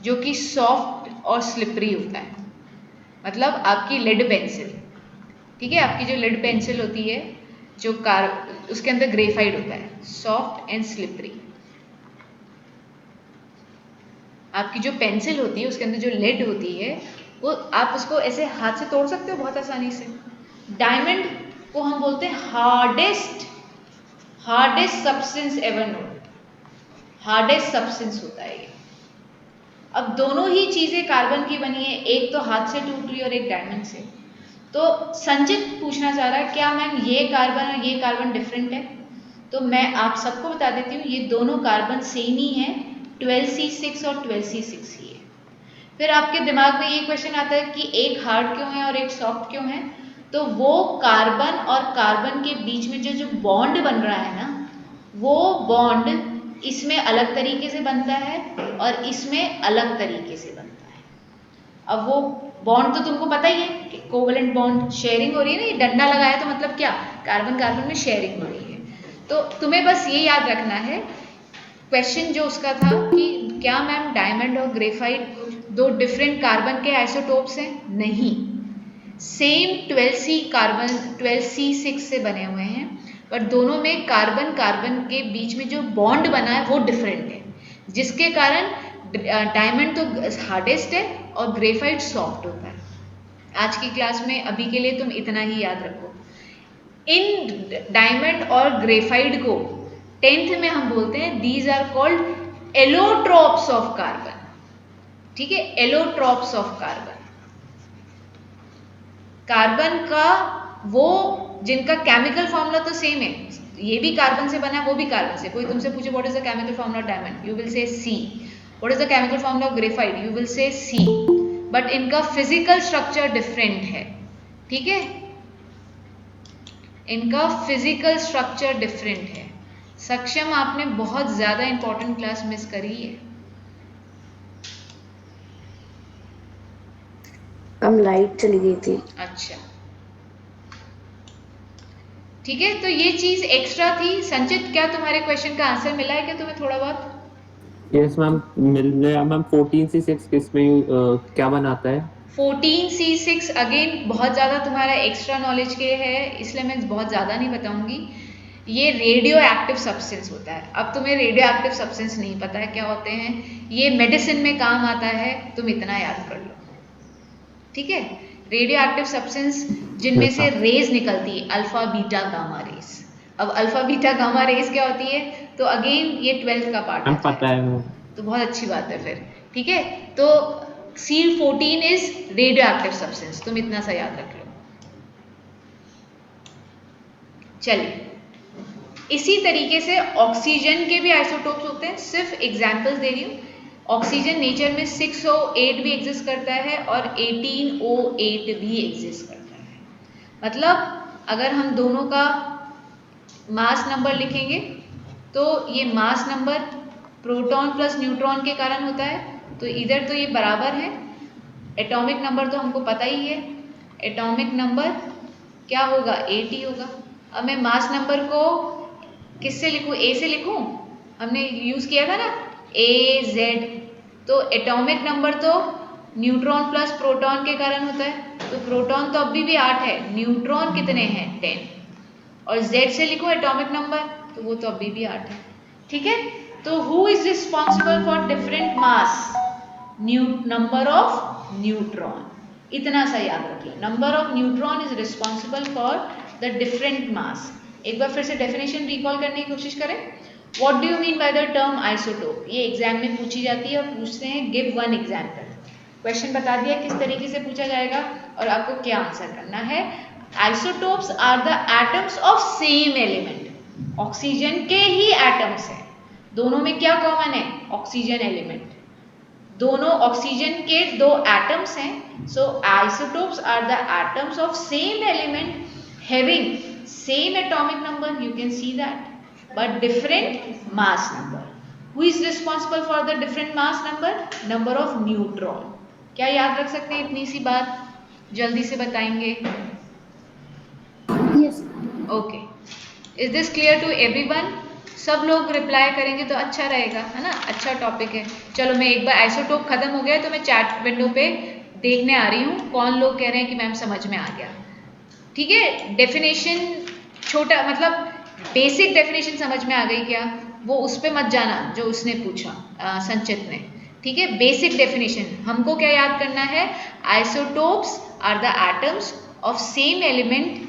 जो कि सॉफ्ट और स्लिपरी होता है। मतलब आपकी लेड पेंसिल, ठीक है, आपकी जो लेड पेंसिल होती है जो उसके अंदर ग्रेफाइट होता है, सॉफ्ट एंड स्लिपरी। आपकी जो पेंसिल होती है उसके अंदर जो लेड होती है वो आप उसको ऐसे हाथ से तोड़ सकते हो बहुत आसानी से। डायमंड को हम बोलते हैं hardest substance ever known, hardest substance होता है ये। अब दोनों ही चीजें कार्बन की बनी है, एक तो हाथ से टूट रही और एक डायमंड से। तो संचित पूछना चाह रहा है क्या मैम ये कार्बन और ये कार्बन डिफरेंट है? तो मैं आप सबको बता देती हूँ, ये दोनों कार्बन सेम ही है, 12C6 और 12C6 ही है। फिर आपके दिमाग में ये क्वेश्चन आता है कि एक हार्ड क्यों है और एक सॉफ्ट क्यों है? तो वो कार्बन और कार्बन के बीच में जो बॉन्ड बन रहा है ना, वो बॉन्ड इसमें अलग तरीके से बनता है और इसमें अलग तरीके से बनता है। अब वो बॉन्ड तो तुमको पता ही है कि कोवेलेंट बॉन्ड, शेयरिंग हो रही है ना, ये डंडा लगाया तो मतलब क्या, कार्बन कार्बन में शेयरिंग हो रही है। तो तुम्हें बस ये याद रखना है, क्वेश्चन जो उसका था कि क्या मैम डायमंड और ग्रेफाइट दो डिफरेंट कार्बन के आइसोटोप्स हैं? नहीं, सेम 12C कार्बन 12C6 से बने हुए हैं, पर दोनों में कार्बन कार्बन के बीच में जो बॉन्ड बना है वो डिफरेंट है, जिसके कारण डायमंड तो हार्डेस्ट है और ग्रेफाइट सॉफ्ट होता है। आज की क्लास में अभी के लिए तुम इतना ही याद रखो। इन डायमंड और ग्रेफाइट को 10th में हम बोलते हैं these are called allotropes of carbon, ठीक है, एलोट्रॉप्स ऑफ कार्बन। कार्बन का वो जिनका केमिकल फॉर्मूला तो सेम है, ये भी कार्बन से बना है वो भी कार्बन से। कोई तुमसे पूछे what is the chemical formula of diamond, you will say C. What is the chemical formula of graphite, you will say C. But इनका फिजिकल स्ट्रक्चर डिफरेंट है, ठीक है, इनका फिजिकल स्ट्रक्चर डिफरेंट है। सक्षम, आपने बहुत ज्यादा इंपॉर्टेंट क्लास मिस करी है। हम लाइट चली गई थी। अच्छा, ठीक है, तो ये चीज एक्स्ट्रा थी। संचित, क्या तुम्हारे क्वेश्चन का आंसर मिला है क्या तुम्हें थोड़ा बहुत? यस मैम, मिल गया मैम। 14C6 किसमें क्या बनाता है? 14C6 अगेन बहुत ज़्यादा तुम्हारा एक्स्ट्रा नॉलेज के है, इसलिए मैं बहुत ज़्यादा नहीं बताऊंगी। ये रेडियो एक्टिव सब्सटेंस होता है। अब तुम्हें रेडियो एक्टिव सब्सटेंस नहीं पता है क्या होते हैं, ये मेडिसिन में काम आता है, तुम इतना याद कर लो, ठीक है। रेडियो एक्टिव सब्सटेंस जिनमें से रेज निकलती है, अल्फा बीटा गामा रेज। अब अल्फा बीटा गामा रेज क्या होती है? तो अगेन ये 12th का पार्ट मैम आता पता है मैम। तो बहुत अच्छी बात है फिर, ठीक है। तो C14 is radio active substance, तुम इतना सा याद रख लो। चलिए, इसी तरीके से ऑक्सीजन के भी आइसोटोप्स होते हैं, सिर्फ एग्जांपल्स दे रही हूँ। ऑक्सीजन नेचर में 6O8 भी एग्जिस्ट करता है और 18O8 भी एग्जिस्ट करता है। मतलब अगर हम दोनों का मास नंबर लिखेंगे तो ये mass number proton plus neutron के कारण होता है, तो इधर तो ये बराबर है। एटॉमिक नंबर तो हमको पता ही है, एटॉमिक नंबर क्या होगा, 80 होगा। अब मैं मास नंबर को किससे लिखूं, ए से लिखूं, हमने यूज किया था ना AZ। तो एटॉमिक नंबर तो न्यूट्रॉन प्लस प्रोटॉन के कारण होता है, तो प्रोटॉन तो अभी भी 8 है, न्यूट्रॉन कितने हैं 10। और Z से लिखो एटॉमिक नंबर, तो वो तो अभी भी 8 है, ठीक है। तो who is responsible for different mass, number of neutron, इतना सा याद रखिए, number of neutron is responsible for the different मास। एक बार फिर से डेफिनेशन रिकॉल करने की कोशिश करें। What do you mean by the term isotope? ये एग्जाम में पूछी जाती है और पूछते हैं गिव वन एग्जाम्पल। क्वेश्चन बता दिया किस तरीके से पूछा जाएगा और आपको क्या आंसर करना है। Isotopes are the atoms of same element, oxygen के ही एटम्स हैं। दोनों में क्या कॉमन है? Oxygen element. दोनों ऑक्सीजन के दो एटम्स हैं। So isotopes are the atoms of same element having same atomic number, you can see that, but different mass number. Who is responsible for the different mass number? Number of neutron. क्या याद रख सकते हैं इतनी सी बात? जल्दी से बताएंगे। Yes. Okay, is this clear to everyone? सब लोग रिप्लाई करेंगे तो अच्छा रहेगा, है ना? अच्छा टॉपिक है। चलो मैं एक बार आइसोटोप खत्म हो गया तो मैं चैट विंडो पे देखने आ रही हूँ कौन लोग कह रहे हैं कि मैम समझ में आ गया। ठीक है, डेफिनेशन छोटा मतलब बेसिक डेफिनेशन समझ में आ गई क्या? वो उस पर मत जाना जो उसने पूछा संचित ने। ठीक है, बेसिक डेफिनेशन हमको क्या याद करना है? Isotopes are the atoms of same element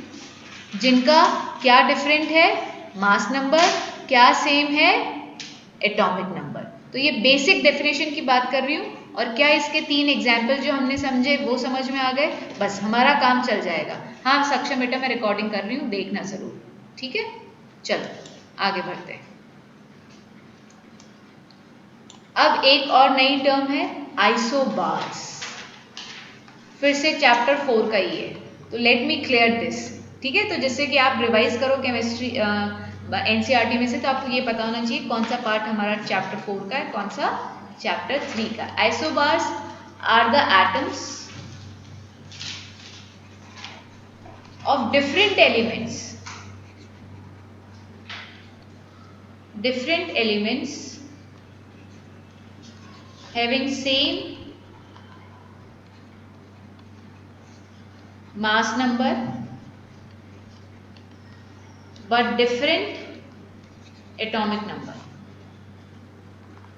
जिनका क्या डिफरेंट है? Mass number. क्या सेम है? Atomic number. तो ये बेसिक डेफिनेशन की बात कर रही हूँ। और क्या इसके 3 एग्जाम्पल जो हमने समझे वो समझ में आ गए? बस हमारा काम चल जाएगा। हाँ सक्षम बेटा, मैं रिकॉर्डिंग कर रही हूँ, देखना जरूर। ठीक है, चलो आगे बढ़ते हैं। अब एक और नई टर्म है आइसोबार्स। फिर से चैप्टर 4 का ही है, तो लेट मी क्लियर दिस। ठीक है, तो जिससे कि आप रिवाइज करो केमिस्ट्री एनसीईआरटी में से, तो आपको ये पता होना चाहिए कौन सा पार्ट हमारा चैप्टर 4 का है, कौन सा चैप्टर 3 का। Isobars are the atoms of different elements having same mass number but different atomic number।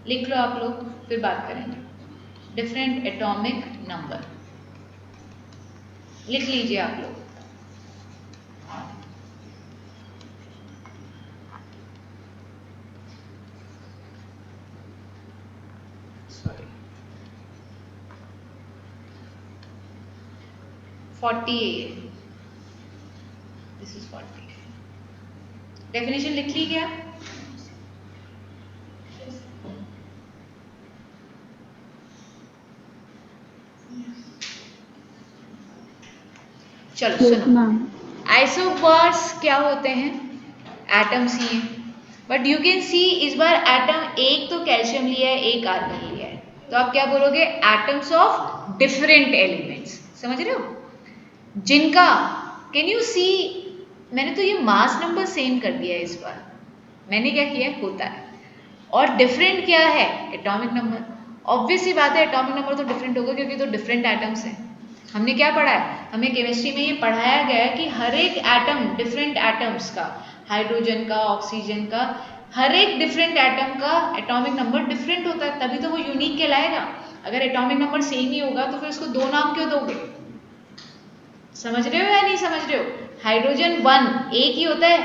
लिख लो आप लोग, फिर बात करेंगे। डिफरेंट एटॉमिक नंबर लिख लीजिए आप लोग। सॉरी 40 है ये, दिस इज 40। डेफिनेशन लिख ली क्या? चलो सुनो, आइसोबार्स क्या होते हैं? एटम्स ही हैं, बट यू कैन सी इस बार एटम एक तो कैल्शियम लिया है, एक आर्गन लिया है, तो आप क्या बोलोगे? Atoms of different elements. समझ रहे हो? जिनका कैन यू सी, मैंने तो ये मास नंबर सेम कर दिया है इस बार। मैंने क्या किया है? होता है। और डिफरेंट क्या है? Atomic number. ऑब्वियस सी बात है, एटॉमिक नंबर तो डिफरेंट होगा क्योंकि तो डिफरेंट एटम्स हैं। हमने क्या पढ़ा है? हमें केमिस्ट्री में ये पढ़ाया गया है कि हर एक एटम, डिफरेंट एटम्स का, हाइड्रोजन का, ऑक्सीजन का, हर एक डिफरेंट एटम का एटॉमिक नंबर डिफरेंट होता है, तभी तो वो यूनिक कहलाएगा। अगर एटॉमिक नंबर सेम ही होगा तो फिर उसको 2 नाम क्यों दोगे? समझ रहे हो या नहीं समझ रहे हो? हाइड्रोजन 1 एक ही होता है,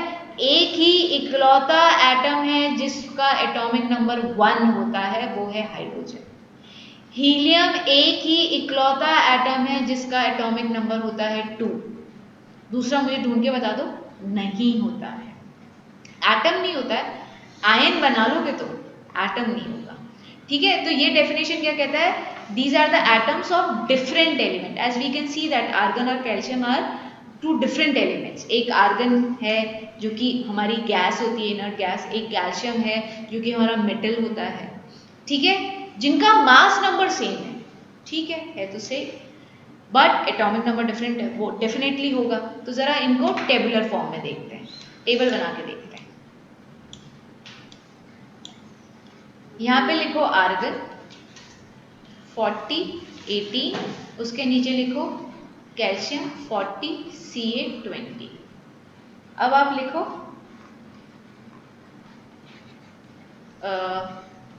एक ही इकलौता एटम है जिसका एटॉमिक नंबर 1 होता है, वो है हाइड्रोजन। हीलियम एक ही इकलौता एटम है जिसका एटॉमिक नंबर होता है 2। दूसरा मुझे ढूंढ के बता दो। नहीं होता है, एटम नहीं होता है। आयन बना लोगे तो एटम नहीं होगा। ठीक है, तो ये डेफिनेशन क्या कहता है? These are the atoms of different element. As we can see that argon और कैल्शियम आर 2 डिफरेंट एलिमेंट्स। एक आर्गन है जो कि हमारी गैस होती है, इनर्ट गैस। एक कैल्शियम है जो कि हमारा मेटल होता है। ठीक है, जिनका मास नंबर सेम है। ठीक है तो same, but atomic number different है, वो डेफिनेटली होगा। तो जरा इनको टेबुलर फॉर्म में देखते हैं, टेबल बना के देखते हैं। यहां पे लिखो आर्गन 40 18, उसके नीचे लिखो कैल्शियम 40 Ca 20। अब आप लिखो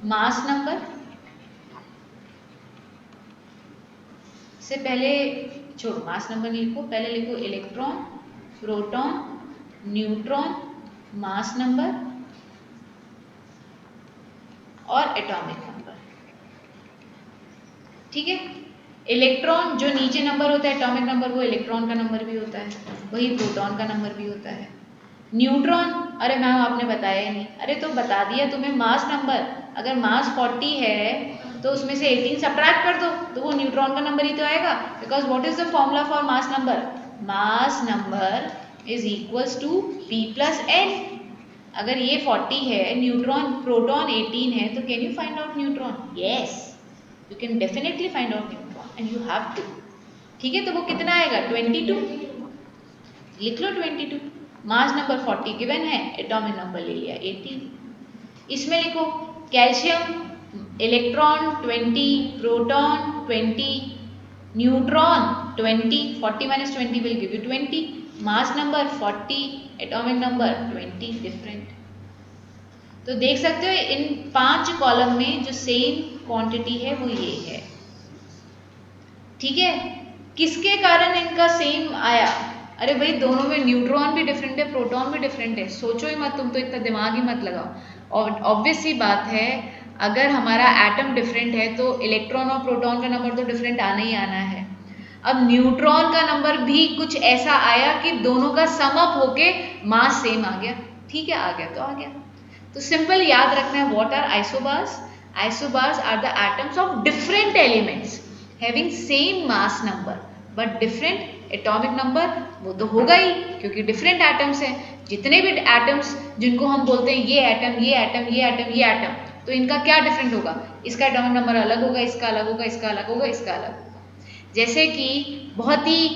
मास नंबर से पहले छोड़ो, मास नंबर नहीं लिखो, पहले लिखो electron, proton, neutron, mass number और एटॉमिक नंबर। ठीक है, इलेक्ट्रॉन जो नीचे नंबर होता है एटॉमिक नंबर, वो इलेक्ट्रॉन का नंबर भी होता है, वही प्रोटॉन का नंबर भी होता है। न्यूट्रॉन, अरे मैम आपने बताया ही नहीं। अरे तो बता दिया तुम्हें मास नंबर, अगर मास 40 है तो उसमें से 18 सब्ट्रैक्ट कर दो तो वो न्यूट्रॉन का नंबर ही तो आएगा। Because what is the formula for mass number? Mass number is equals to P plus N। अगर ये 40 है, न्यूट्रॉन प्रोटॉन 18 है, तो can you find out neutron? Yes, you can definitely find out neutron and you have to. ठीक है, तो वो कितना आएगा? 22। लिख लो 22। मास नंबर 40 गिवन है, एटॉमिक नंबर ले लिया 18। इसमें लिखो calcium electron 20, proton 20, neutron 20, 40 minus 20 will give you 20, mass number 40, atomic number 20 different. तो देख सकते हो इन 5 कॉलम में जो सेम क्वांटिटी है वो ये है। ठीक है, किसके कारण इनका सेम आया? अरे भाई दोनों में न्यूट्रॉन भी डिफरेंट है, प्रोटॉन भी डिफरेंट है, सोचो ही मत, तुम तो इतना दिमाग ही मत लगाओ। और ऑब्वियस सी बात है, अगर हमारा एटम डिफरेंट है तो इलेक्ट्रॉन और प्रोटॉन का नंबर तो डिफरेंट आना ही आना है। अब न्यूट्रॉन का नंबर भी कुछ ऐसा आया कि दोनों का सम अप होके मास सेम आ गया। ठीक है, आ गया तो आ गया। तो सिंपल याद रखना है, what are isobars? Isobars are the atoms of different elements having same mass number but different atomic number. वो तो होगा ही क्योंकि डिफरेंट एटम्स हैं। जितने भी एटम्स जिनको हम बोलते हैं ये एटम, ये एटम, ये एटम, ये एटम, तो इनका क्या डिफरेंट होगा? इसका एटॉमिक नंबर अलग होगा, इसका अलग होगा, इसका अलग होगा, इसका अलग होगा। जैसे कि बहुत ही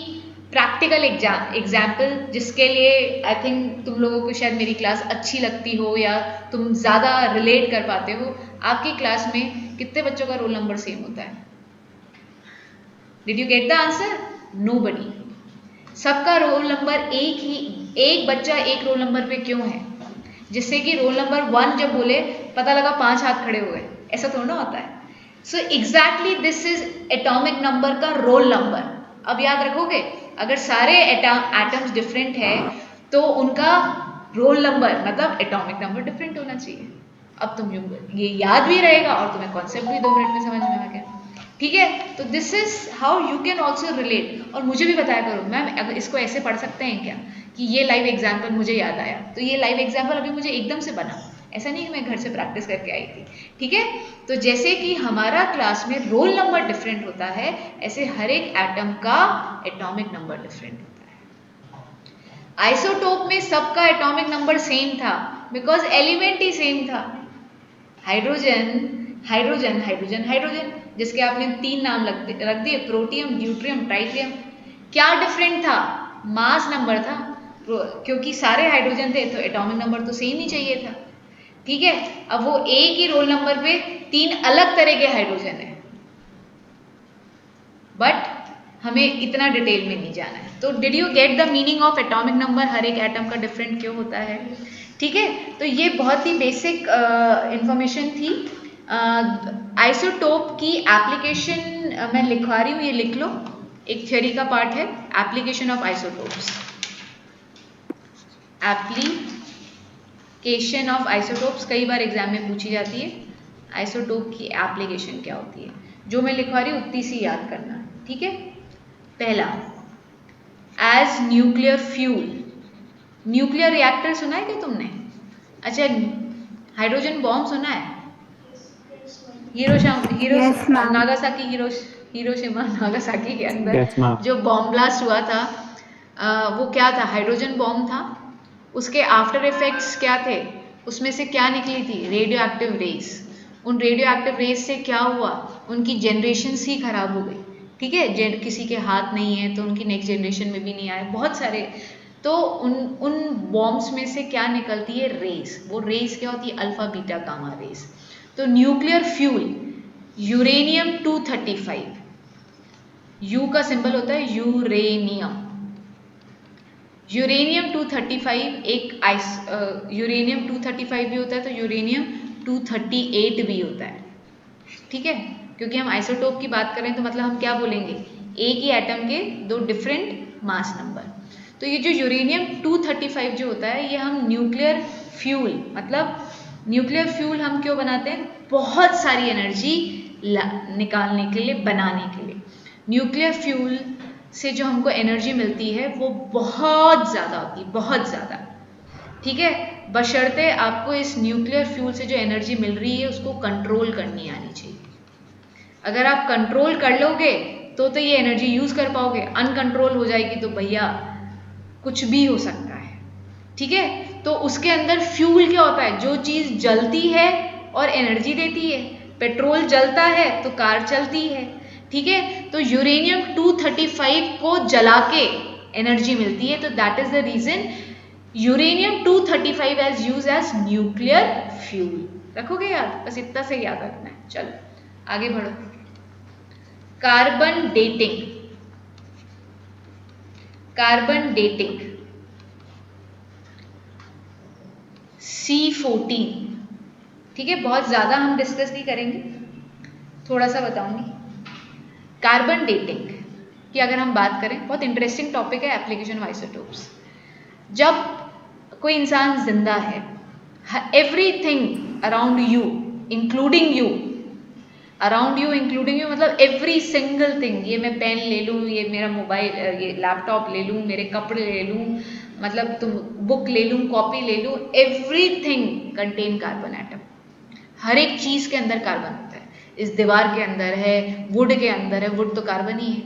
प्रैक्टिकल एग्जाम्पल जिसके लिए आई थिंक तुम लोगों को शायद मेरी क्लास अच्छी लगती हो या तुम ज़्यादा रिलेट कर पाते हो। आपकी क्लास में कितने बच्चों का रोल नंबर सेम होता है? Did you get the answer? Nobody. सबका रोल नंबर एक ही, एक बच्चा एक रोल नंबर पे क्यों है? जिससे कि रोल नंबर 1 जब बोले पता लगा 5 हाथ खड़े हुए, ऐसा थोड़ा ना होता है। So exactly this is atomic number का रोल नंबर। अब याद रखोगे, अगर सारे एटम्स डिफरेंट है तो उनका रोल नंबर मतलब एटॉमिक नंबर डिफरेंट होना चाहिए। अब तुम ये याद भी रहेगा और तुम्हें कॉन्सेप्ट भी 2 मिनट में समझ में आ गया। ठीक है, तो this is how you can also relate. और मुझे भी बताया करो मैम अगर इसको ऐसे पढ़ सकते हैं क्या, कि ये लाइव एग्जाम्पल मुझे याद आया, तो ये लाइव एग्जाम्पल अभी मुझे एकदम से बना, ऐसा नहीं कि मैं घर से प्रैक्टिस करके आई थी। ठीक है, तो जैसे कि हमारा क्लास में रोल नंबर डिफरेंट होता है, ऐसे हर एक एटम का एटॉमिक नंबर डिफरेंट होता है। आइसोटोप में सबका एटॉमिक नंबर सेम था बिकॉज एलिमेंट ही सेम था। हाइड्रोजन हाइड्रोजन हाइड्रोजन हाइड्रोजन, जिसके आपने 3 नाम रख दिए, प्रोटियम, ड्यूट्रियम, ट्राइटियम। क्या डिफरेंट था? मास नंबर था, क्योंकि सारे हाइड्रोजन थे तो एटॉमिक नंबर तो सेम ही चाहिए था। ठीक है, अब वो एक ही रोल नंबर पे 3 अलग तरह के हाइड्रोजन है, बट हमें इतना डिटेल में नहीं जाना है। तो did you get the meaning of atomic number? हर एक एटम का डिफरेंट क्यों होता है? ठीक है, तो ये बहुत ही बेसिक इंफॉर्मेशन थी। आइसोटोप की एप्लीकेशन मैं लिखवा रही हूँ, ये लिख लो, एक थ्योरी का पार्ट है, application of isotopes. Application of isotopes कई बार एग्जाम में पूछी जाती है। आइसोटोप की एप्लीकेशन क्या होती है, जो मैं लिखवा रही हूँ उतनी सी याद करना। ठीक है, पहला as nuclear fuel. Nuclear reactor सुना है क्या तुमने? अच्छा, हाइड्रोजन बॉम्ब सुना है? हिरोशिमा नागासाकी के अंदर जो बॉम्ब ब्लास्ट हुआ था, वो क्या था? हाइड्रोजन बॉम्ब था। उसके आफ्टर इफेक्ट्स क्या थे? उसमें से क्या निकली थी? Radioactive rays. उन रेडियो एक्टिव रेस से क्या हुआ? उनकी जनरेशन्स ही खराब हो गई। ठीक है, किसी के हाथ नहीं है तो उनकी नेक्स्ट जनरेशन में भी नहीं आए, बहुत सारे। तो उन बॉम्ब्स में से क्या निकलती है? रेस। वो रेस क्या होती है? Alpha beta gamma rays. तो न्यूक्लियर फ्यूल यूरेनियम 235, यू का सिंबल होता है यूरेनियम। यूरेनियम 235 एक यूरेनियम 235 भी होता है, तो यूरेनियम 238 भी होता है। ठीक है, क्योंकि हम आइसोटोप की बात करें तो मतलब हम क्या बोलेंगे? एक ही एटम के 2 डिफरेंट मास नंबर। तो ये जो यूरेनियम 235 जो होता है, ये हम न्यूक्लियर फ्यूल, मतलब न्यूक्लियर फ्यूल हम क्यों बनाते हैं? बहुत सारी एनर्जी निकालने के लिए, बनाने के लिए। न्यूक्लियर फ्यूल से जो हमको एनर्जी मिलती है वो बहुत ज़्यादा होती है, बहुत ज़्यादा। ठीक है, बशर्ते आपको इस न्यूक्लियर फ्यूल से जो एनर्जी मिल रही है उसको कंट्रोल करनी आनी चाहिए। अगर आप कंट्रोल कर लोगे तो ये एनर्जी यूज कर पाओगे, अनकंट्रोल हो जाएगी तो भैया कुछ भी हो सकता है। ठीक है, तो उसके अंदर फ्यूल क्या होता है, जो चीज जलती है और एनर्जी देती है। पेट्रोल जलता है तो कार चलती है। ठीक है, तो यूरेनियम 235 को जला के एनर्जी मिलती है, तो that is the reason uranium 235 as use as nuclear fuel. रखोगे याद, बस इतना से याद रखना है। चलो आगे बढ़ो। Carbon dating, carbon dating C14। ठीक है, बहुत ज्यादा हम डिस्कस नहीं करेंगे, थोड़ा सा बताऊंगी। कार्बन डेटिंग की अगर हम बात करें, बहुत इंटरेस्टिंग टॉपिक है, एप्लीकेशन ऑफ आइसोटोप्स। जब कोई इंसान जिंदा है, everything around you including you, around you including you मतलब एवरी सिंगल थिंग, ये मैं पेन ले लूँ, ये मेरा मोबाइल, ये लैपटॉप ले लूँ, मेरे कपड़े ले लूँ, मतलब तुम बुक ले लूँ, कॉपी ले लूँ, एवरीथिंग कंटेन कार्बन एटम। हर एक चीज के अंदर कार्बन होता है। इस दीवार के अंदर है, वुड के अंदर है, वुड तो कार्बन ही है।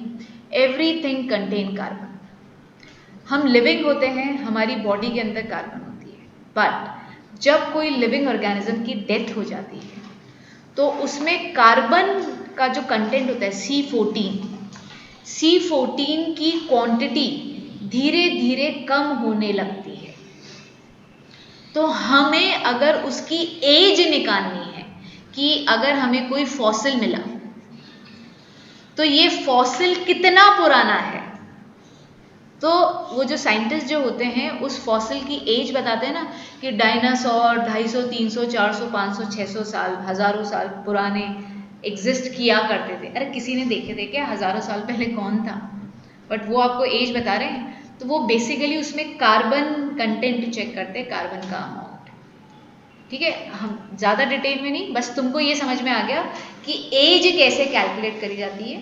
Everything contain carbon. हम लिविंग होते हैं, हमारी बॉडी के अंदर कार्बन होती है, बट जब कोई लिविंग ऑर्गेनिज्म की डेथ हो जाती है तो उसमें कार्बन का जो कंटेंट होता है C14 की क्वांटिटी धीरे धीरे कम होने लगती है। तो हमें अगर उसकी एज निकालनी है कि अगर हमें कोई फॉसिल मिला तो ये फॉसिल कितना पुराना है, तो वो जो साइंटिस्ट जो होते हैं उस फॉसिल की एज बताते हैं ना, कि डायनासोर 250, 300, 400, 500, 600 साल, हजारों साल पुराने एग्जिस्ट किया करते थे। अरे किसी ने देखे थे क्या हजारों साल पहले कौन था? बट वो आपको एज बता रहे हैं। तो वो बेसिकली उसमें कार्बन कंटेंट चेक करते हैं, कार्बन का अमाउंट। ठीक है, हम ज़्यादा डिटेल में नहीं, बस तुमको ये समझ में आ गया कि एज कैसे कैलकुलेट करी जाती है।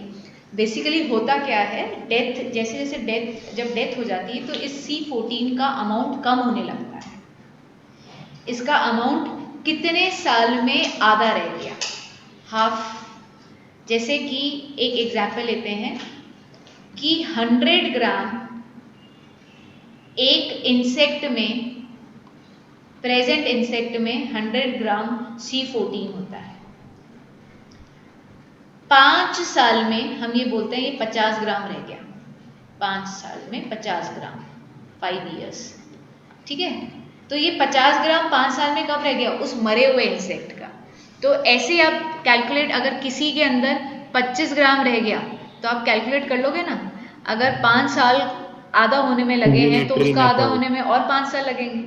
बेसिकली होता क्या है, डेथ जैसे जैसे जब डेथ हो जाती है तो इस C14 का अमाउंट कम होने लगता है। इसका अमाउंट कितने साल में आधा रह गया, हाफ। जैसे कि एक एग्जाम्पल लेते हैं कि 100 ग्राम एक इंसेक्ट में, प्रेजेंट इंसेक्ट में 100 ग्राम C14 होता है। 5 साल में हम ये बोलते हैं ये 50 ग्राम रह गया। 5 साल में 50 ग्राम, 5 years। ठीक है, तो ये 50 ग्राम 5 साल में कब रह गया, उस मरे हुए इंसेक्ट का। तो ऐसे आप कैलकुलेट, अगर किसी के अंदर 25 ग्राम रह गया तो आप कैलकुलेट कर लोगे ना, अगर 5 साल आधा होने में लगे हैं तो उसका आधा होने में और 5 साल लगेंगे।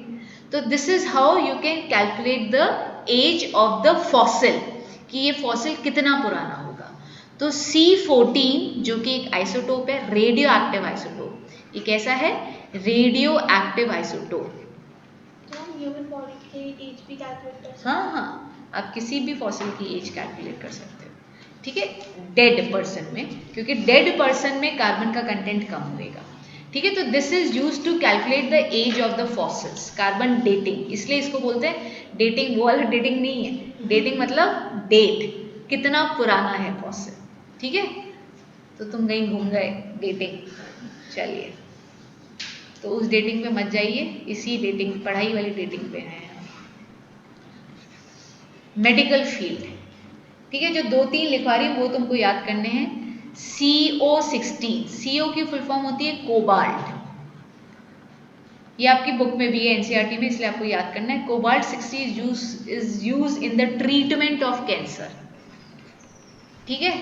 तो this is how you can calculate the age of the fossil, कि ये फॉसिल कितना पुराना होगा। तो C14 जो कि एक आइसोटोप है, रेडियो एक्टिव आइसोटोप। ये कैसा है, रेडियो एक्टिव आइसोटोप। तो हम ह्यूमन बॉडी की एज भी कैलकुलेट कर सकते हैं। हाँ हाँ, आप किसी भी फॉसिल की एज कैलकुलेट कर सकते हो। ठीक है, डेड पर्सन में, क्योंकि डेड पर्सन में कार्बन का कंटेंट कम होएगा। ठीक है, तो this is use to calculate the age of the fossils, carbon dating. इसलिए इसको बोलते हैं डेटिंग। वो वाला डेटिंग नहीं है, डेटिंग मतलब डेट, कितना पुराना है फॉसिल। ठीक है, तो तुम कहीं घूम गए डेटिंग, चलिए तो उस डेटिंग पे मत जाइए, इसी डेटिंग, पढ़ाई वाली डेटिंग पे हैं। मेडिकल फील्ड, ठीक है, जो 2-3 लिखवा रही हूँ वो तुमको याद करने हैं। CO16, CO की फुल फॉर्म होती है कोबाल्ट। ये आपकी बुक में भी है, एनसीईआरटी में, इसलिए आपको याद करना है। Cobalt 60 is use in the treatment of cancer. ठीक है,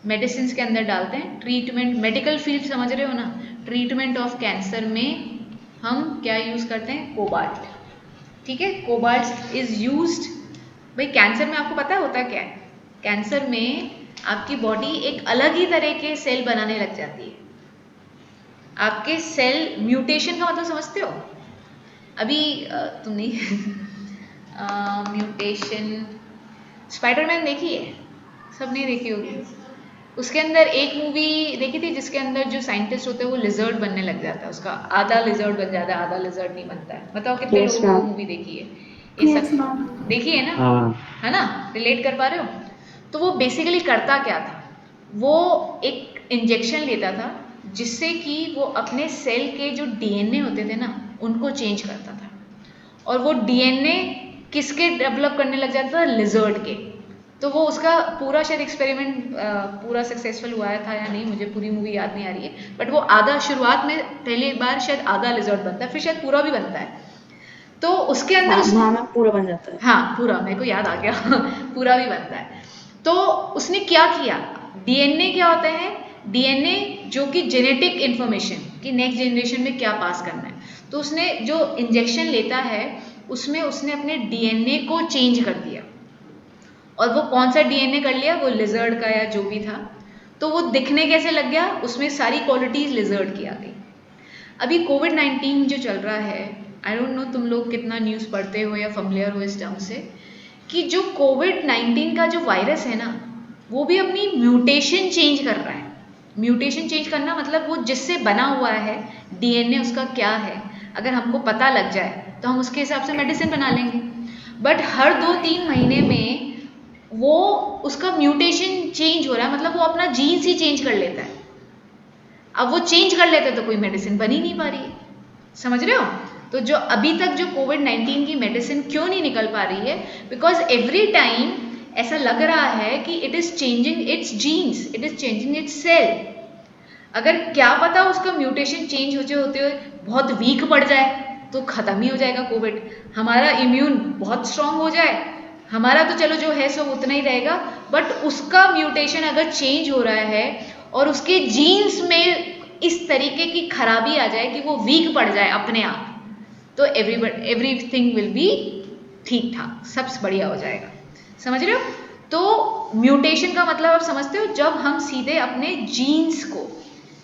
मेडिसिन के अंदर डालते हैं, ट्रीटमेंट, मेडिकल फील्ड समझ रहे हो ना, ट्रीटमेंट ऑफ कैंसर में हम क्या यूज करते हैं, कोबाल्ट। ठीक है, कोबाल्ट इज यूज्ड। भाई कैंसर में आपको पता है होता क्या है, कैंसर में आपकी बॉडी एक अलग ही तरह के सेल बनाने लग जाती है। आपके सेल, म्यूटेशन का मतलब समझते हो? अभी तुम नहीं म्यूटेशन, स्पाइडरमैन देखी है? सब नहीं देखी होगी। उसके अंदर एक मूवी देखी थी जिसके अंदर जो साइंटिस्ट होते हैं वो लिजर्ड बनने लग जाता है, उसका आधा लिजर्ड बन जाता है, आधा लिजर्ड नहीं बनता है। बताओ कितने यस लोगों ने वो मैम। मूवी देखी है? ये यस सब मैम। देखी है ना? हाँ है ना? रिलेट कर पा रहे हो? तो वो बेसिकली करता क्या था, वो एक इंजेक्शन लेता था जिससे कि वो अपने सेल के जो डीएनए होते थे ना उनको चेंज करता था, और वो डीएनए किसके डेवलप करने लग जाता था? लिजर्ड के। तो वो उसका पूरा शायद एक्सपेरिमेंट पूरा सक्सेसफुल हुआ था या नहीं, मुझे पूरी मूवी याद नहीं आ रही है, बट वो आधा शुरुआत में पहली बार शायद आधा लिजर्ड बनता है, फिर शायद पूरा भी बनता है। तो उसके अंदर हाँ हाँ मैम, पूरा बन जाता है। हाँ पूरा, मेरे को याद आ गया पूरा भी बनता है। तो उसने क्या किया, डीएनए क्या होता है? डीएनए जो कि जेनेटिक इंफॉर्मेशन कि नेक्स्ट जनरेशन में क्या पास करना है, तो उसने जो इंजेक्शन लेता है उसमें उसने अपने डीएनए को चेंज कर दिया। और वो कौन सा डीएनए कर लिया? वो लिजर्ड का या जो भी था। तो वो दिखने कैसे लग गया? उसमें सारी क्वालिटीज लिजर्ड की आ गई। अभी कोविड-19 जो चल रहा है, आई डोंट नो तुम लोग कितना न्यूज़ पढ़ते हो या फैमिलियर हो इस टर्म से, कि जो कोविड-19 का जो वायरस है ना वो भी अपनी म्यूटेशन चेंज कर रहा है। म्यूटेशन चेंज करना मतलब वो जिससे बना हुआ है डीएनए उसका क्या है, अगर हमको पता लग जाए तो हम उसके हिसाब से मेडिसिन बना लेंगे। बट हर 2-3 महीने में वो उसका म्यूटेशन चेंज हो रहा है, मतलब वो अपना जीन्स ही चेंज कर लेता है। अब वो चेंज कर लेते तो कोई मेडिसिन बन ही नहीं पा रही है, समझ रहे हो? तो जो अभी तक जो कोविड-19 की मेडिसिन क्यों नहीं निकल पा रही है? बिकॉज एवरी टाइम ऐसा लग रहा है कि it is changing its genes, it is changing its cell. अगर क्या पता उसका म्यूटेशन चेंज होते होते बहुत वीक पड़ जाए तो खत्म ही हो जाएगा कोविड, हमारा इम्यून बहुत स्ट्रांग हो जाए, हमारा तो चलो जो है सो उतना ही रहेगा, बट उसका म्यूटेशन अगर चेंज हो रहा है और उसके जीन्स में इस तरीके की खराबी आ जाए कि वो वीक पड़ जाए अपने आप, तो एवरीथिंग विल बी ठीक ठाक, सब बढ़िया हो जाएगा। समझ रहे हो? तो म्यूटेशन का मतलब आप समझते हो? जब हम सीधे अपने जीन्स को,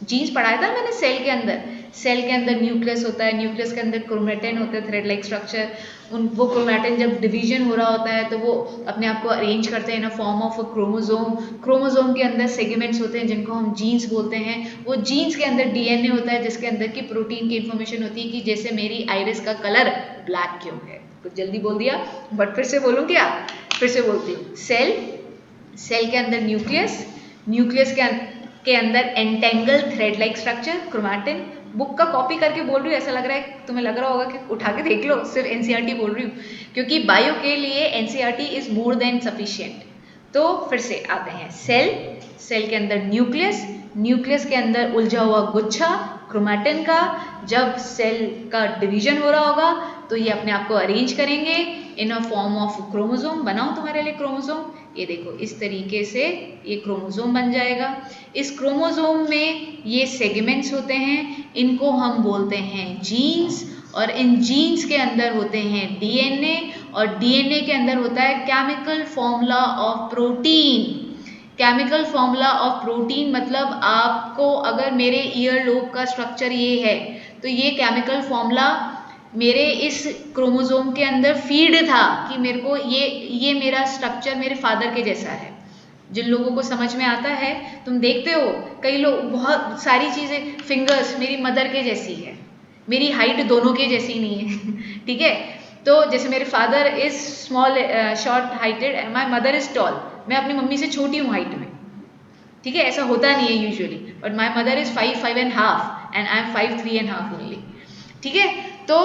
जीन्स पढ़ाया था मैंने सेल के अंदर न्यूक्लियस होता है, न्यूक्लियस के अंदर क्रोमेटिन होता है, थ्रेड लाइक स्ट्रक्चर। वो क्रोमेटिन जब डिवीजन हो रहा होता है तो वो अपने आप को अरेंज करते हैं in a form of a chromosome. Chromosome के अंदर सेगमेंट्स होते हैं जिनको हम जीन्स बोलते हैं। वो जीन्स के अंदर डीएनए होता है जिसके अंदर की प्रोटीन की इंफॉर्मेशन होती है कि जैसे मेरी आइरिस का कलर ब्लैक क्यों है। कुछ जल्दी बोल दिया बट फिर से बोलूँ क्या? फिर से बोलती हूँ। सेल के अंदर न्यूक्लियस, न्यूक्लियस के अंदर entangle thread like structure chromatin. Book का कॉपी करके बोल रही हूँ, ऐसा लग रहा है तुम्हें लग रहा होगा कि उठा के देख लो, सिर्फ एनसीईआरटी बोल रही हूँ क्योंकि बायो के लिए NCERT is more than sufficient. तो फिर से आते हैं, सेल के अंदर न्यूक्लियस, न्यूक्लियस के अंदर उलझा हुआ गुच्छा क्रोमेटिन का। जब सेल का डिवीजन हो रहा होगा तो ये अपने आप को अरेंज करेंगे इन अ फॉर्म ऑफ क्रोमोसोम। बनाओ तुम्हारे लिए क्रोमोसोम, ये देखो इस तरीके से ये क्रोमोसोम बन जाएगा। इस क्रोमोसोम में ये सेगमेंट्स होते हैं, इनको हम बोलते हैं जीन्स, और इन जीन्स के अंदर होते हैं डीएनए, और डीएनए के अंदर होता है chemical formula of protein. Chemical formula of protein मतलब आपको अगर मेरे ईयरलोब का स्ट्रक्चर ये है तो ये केमिकल फॉर्मूला मेरे इस क्रोमोसोम के अंदर फीड था कि मेरे को ये मेरा स्ट्रक्चर मेरे फादर के जैसा है। जिन लोगों को समझ में आता है, तुम देखते हो कई लोग बहुत सारी चीज़ें, फिंगर्स मेरी मदर के जैसी है, मेरी हाइट दोनों के जैसी नहीं है ठीक है? तो जैसे मेरे father is small short heighted and my mother is tall, मैं अपनी मम्मी से छोटी हूँ हाइट में, ठीक है? ऐसा होता नहीं है usually, but my mother is 5'5" and I am 5'3½ only, ठीक है? तो